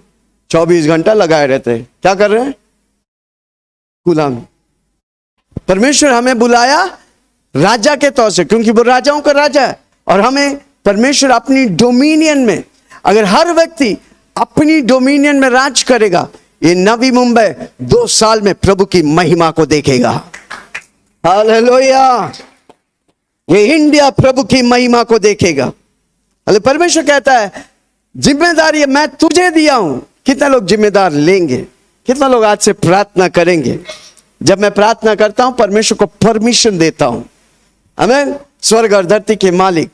24 घंटा लगाए रहते हैं। क्या कर रहे हैं? गुलामी। परमेश्वर हमें बुलाया राजा के तौर से, क्योंकि वो राजाओं का राजा है। और हमें परमेश्वर अपनी डोमिनियन में, अगर हर व्यक्ति अपनी डोमिनियन में राज करेगा, ये नवी मुंबई 2 साल में प्रभु की महिमा को देखेगा। हालेलुया। ये इंडिया प्रभु की महिमा को देखेगा। अरे परमेश्वर कहता है जिम्मेदारी मैं तुझे दिया हूं। कितना लोग जिम्मेदार लेंगे? कितना लोग आज से प्रार्थना करेंगे? जब मैं प्रार्थना करता हूं, परमेश्वर को परमिशन देता हूं। आमीन। स्वर्ग और धरती के मालिक,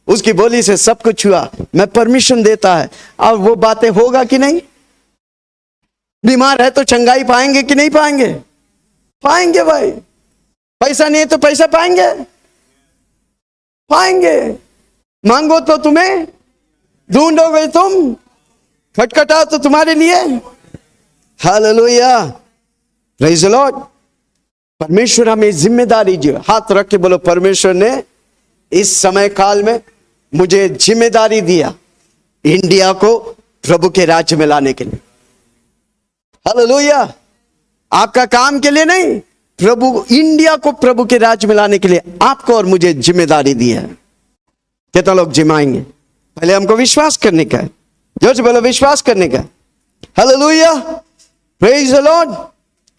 उसकी बोली से सब कुछ हुआ, मैं परमिशन देता है। और वो बातें होगा कि नहीं? बीमार है तो चंगाई पाएंगे कि नहीं पाएंगे? पाएंगे भाई। पैसा नहीं है तो पैसा पाएंगे, पाएंगे। मांगो तो तुम्हें, ढूंढोगे तुम, खटखटाओ तो तुम्हारे लिए। Hallelujah, praise the Lord. परमेश्वर हमें जिम्मेदारी दिया। हाथ रख के बोलो, परमेश्वर ने इस समय काल में मुझे जिम्मेदारी दिया इंडिया को प्रभु के राज्य में लाने के लिए। हालेलुया। आपका काम के लिए नहीं, प्रभु इंडिया को प्रभु के राज्य में लाने के लिए आपको और मुझे जिम्मेदारी दी है। कितना लोग जिमाएंगे? पहले हमको विश्वास करने का है। जोर से बोलो, विश्वास करने का है। Hallelujah, praise the Lord.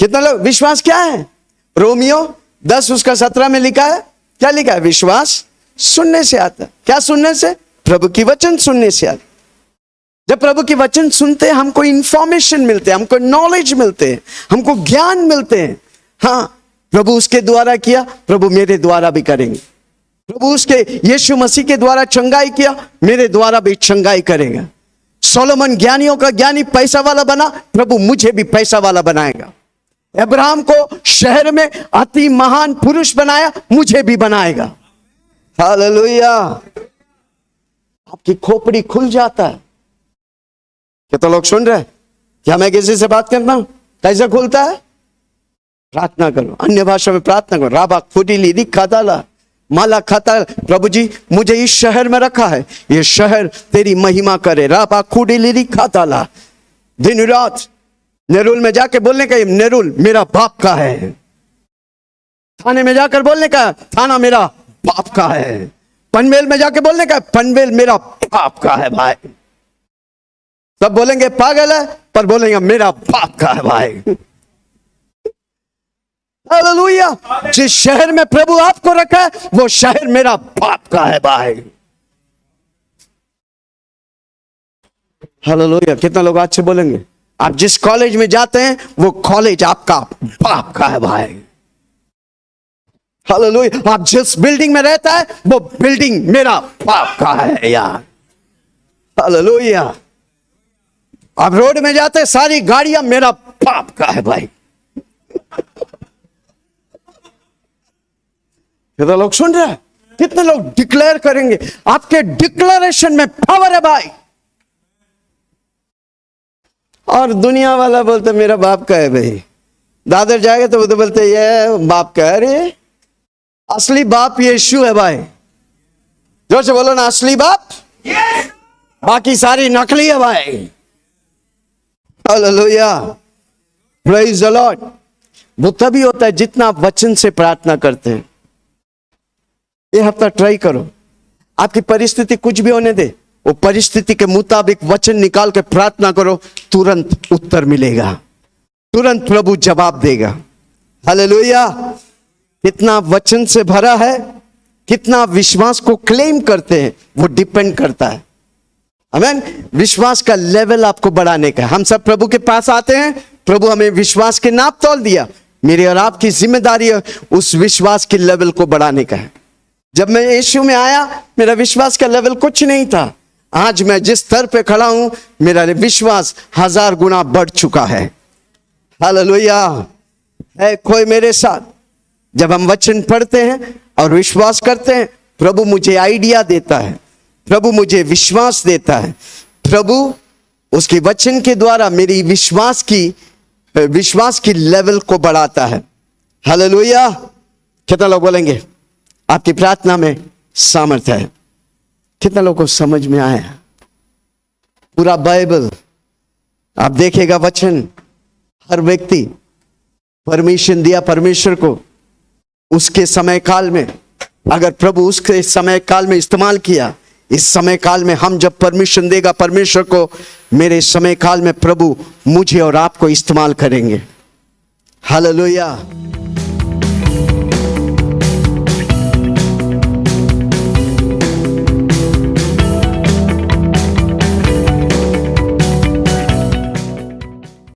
कितना लोग? विश्वास क्या है? रोमियो 10 उसका 17 में लिखा है। क्या लिखा है? विश्वास सुनने से आता है। क्या सुनने से? प्रभु की वचन सुनने से आता। जब प्रभु की वचन सुनते हैं, हमको इंफॉर्मेशन मिलते हैं, हमको नॉलेज मिलते हैं, हमको ज्ञान मिलते हैं। हाँ, प्रभु उसके द्वारा किया, प्रभु मेरे द्वारा भी करेंगे। प्रभु उसके यीशु मसीह के द्वारा चंगाई किया, मेरे द्वारा भी चंगाई करेगा। सोलोमन ज्ञानियों का ज्ञानी पैसा वाला बना, प्रभु मुझे भी पैसा वाला बनाएगा। अब्राहम को शहर में अति महान पुरुष बनाया, मुझे भी बनाएगा। हालेलुया। आपकी खोपड़ी खुल जाता है। कितना लोग सुन रहे हैं? क्या मैं किसी से बात करता हूं? कैसे खुलता है? प्रार्थना करो, अन्य भाषा में प्रार्थना करो। राबा खुडीली दिखा डाला माला खाता, प्रभु जी मुझे इस शहर में रखा है, ये शहर तेरी महिमा करे। राबा खुडीली दिखा डाला, दिन रात नेरुल में जाके बोलने का, नेरुल मेरा बाप का है। थाने में जाकर बोलने का, थाना मेरा बाप का है। पनवेल में जाके बोलने का, पनवेल मेरा बाप का है भाई। सब बोलेंगे पागल है, पर बोलेंगे मेरा बाप का है भाई। हालेलुया। जिस शहर में प्रभु आपको रखा है, वो शहर मेरा बाप का है भाई। हालेलुया। कितना लोग आज से बोलेंगे, आप जिस कॉलेज में जाते हैं वो कॉलेज आपका बाप का है भाई। हालेलुया। आप जिस बिल्डिंग में रहता है वो बिल्डिंग मेरा बाप का है यार। हालेलुया। आप रोड में जाते हैं, सारी गाड़ियां मेरा बाप का है भाई। कितने लोग सुन रहे हैं? कितने लोग डिक्लेयर करेंगे? आपके डिक्लेरेशन में पावर है भाई। और दुनिया वाला बोलते मेरा बाप का है भाई। दादर जाएगा तो वो तो बोलते ये बाप का है। अरे असली बाप यीशु है भाई। जोर से बोलो ना, असली बाप बाकी सारी नकली है भाई। Hallelujah, praise the Lord. वो तभी होता है जितना आप वचन से प्रार्थना करते हैं। ये हफ्ता ट्राई करो, आपकी परिस्थिति कुछ भी होने दे, वो परिस्थिति के मुताबिक वचन निकाल के प्रार्थना करो, तुरंत उत्तर मिलेगा, तुरंत प्रभु जवाब देगा। हालेलुया। कितना वचन से भरा है, कितना विश्वास को क्लेम करते हैं, वो डिपेंड करता है। आमीन। विश्वास का लेवल आपको बढ़ाने का है। हम सब प्रभु के पास आते हैं, प्रभु हमें विश्वास के नाप तोल दिया, मेरी और आपकी जिम्मेदारी है उस विश्वास के लेवल को बढ़ाने का है। जब मैं यीशु में आया, मेरा विश्वास का लेवल कुछ नहीं था। आज मैं जिस स्तर पे खड़ा हूं, मेरा विश्वास 1000 गुना बढ़ चुका है। हालेलुया। है कोई मेरे साथ? जब हम वचन पढ़ते हैं और विश्वास करते हैं, प्रभु मुझे आइडिया देता है, प्रभु मुझे विश्वास देता है, प्रभु उसके वचन के द्वारा मेरी विश्वास की लेवल को बढ़ाता है। हालेलुया। कितना लोग बोलेंगे आपकी प्रार्थना में सामर्थ्य है? कितना लोगों को समझ में आया? पूरा बाइबल आप देखेगा, वचन हर व्यक्ति परमिशन दिया परमेश्वर को उसके समय काल में। अगर प्रभु उसके समय काल में इस्तेमाल किया, इस समय काल में हम जब परमिशन देगा परमेश्वर को, मेरे समय काल में प्रभु मुझे और आपको इस्तेमाल करेंगे। हालेलुया।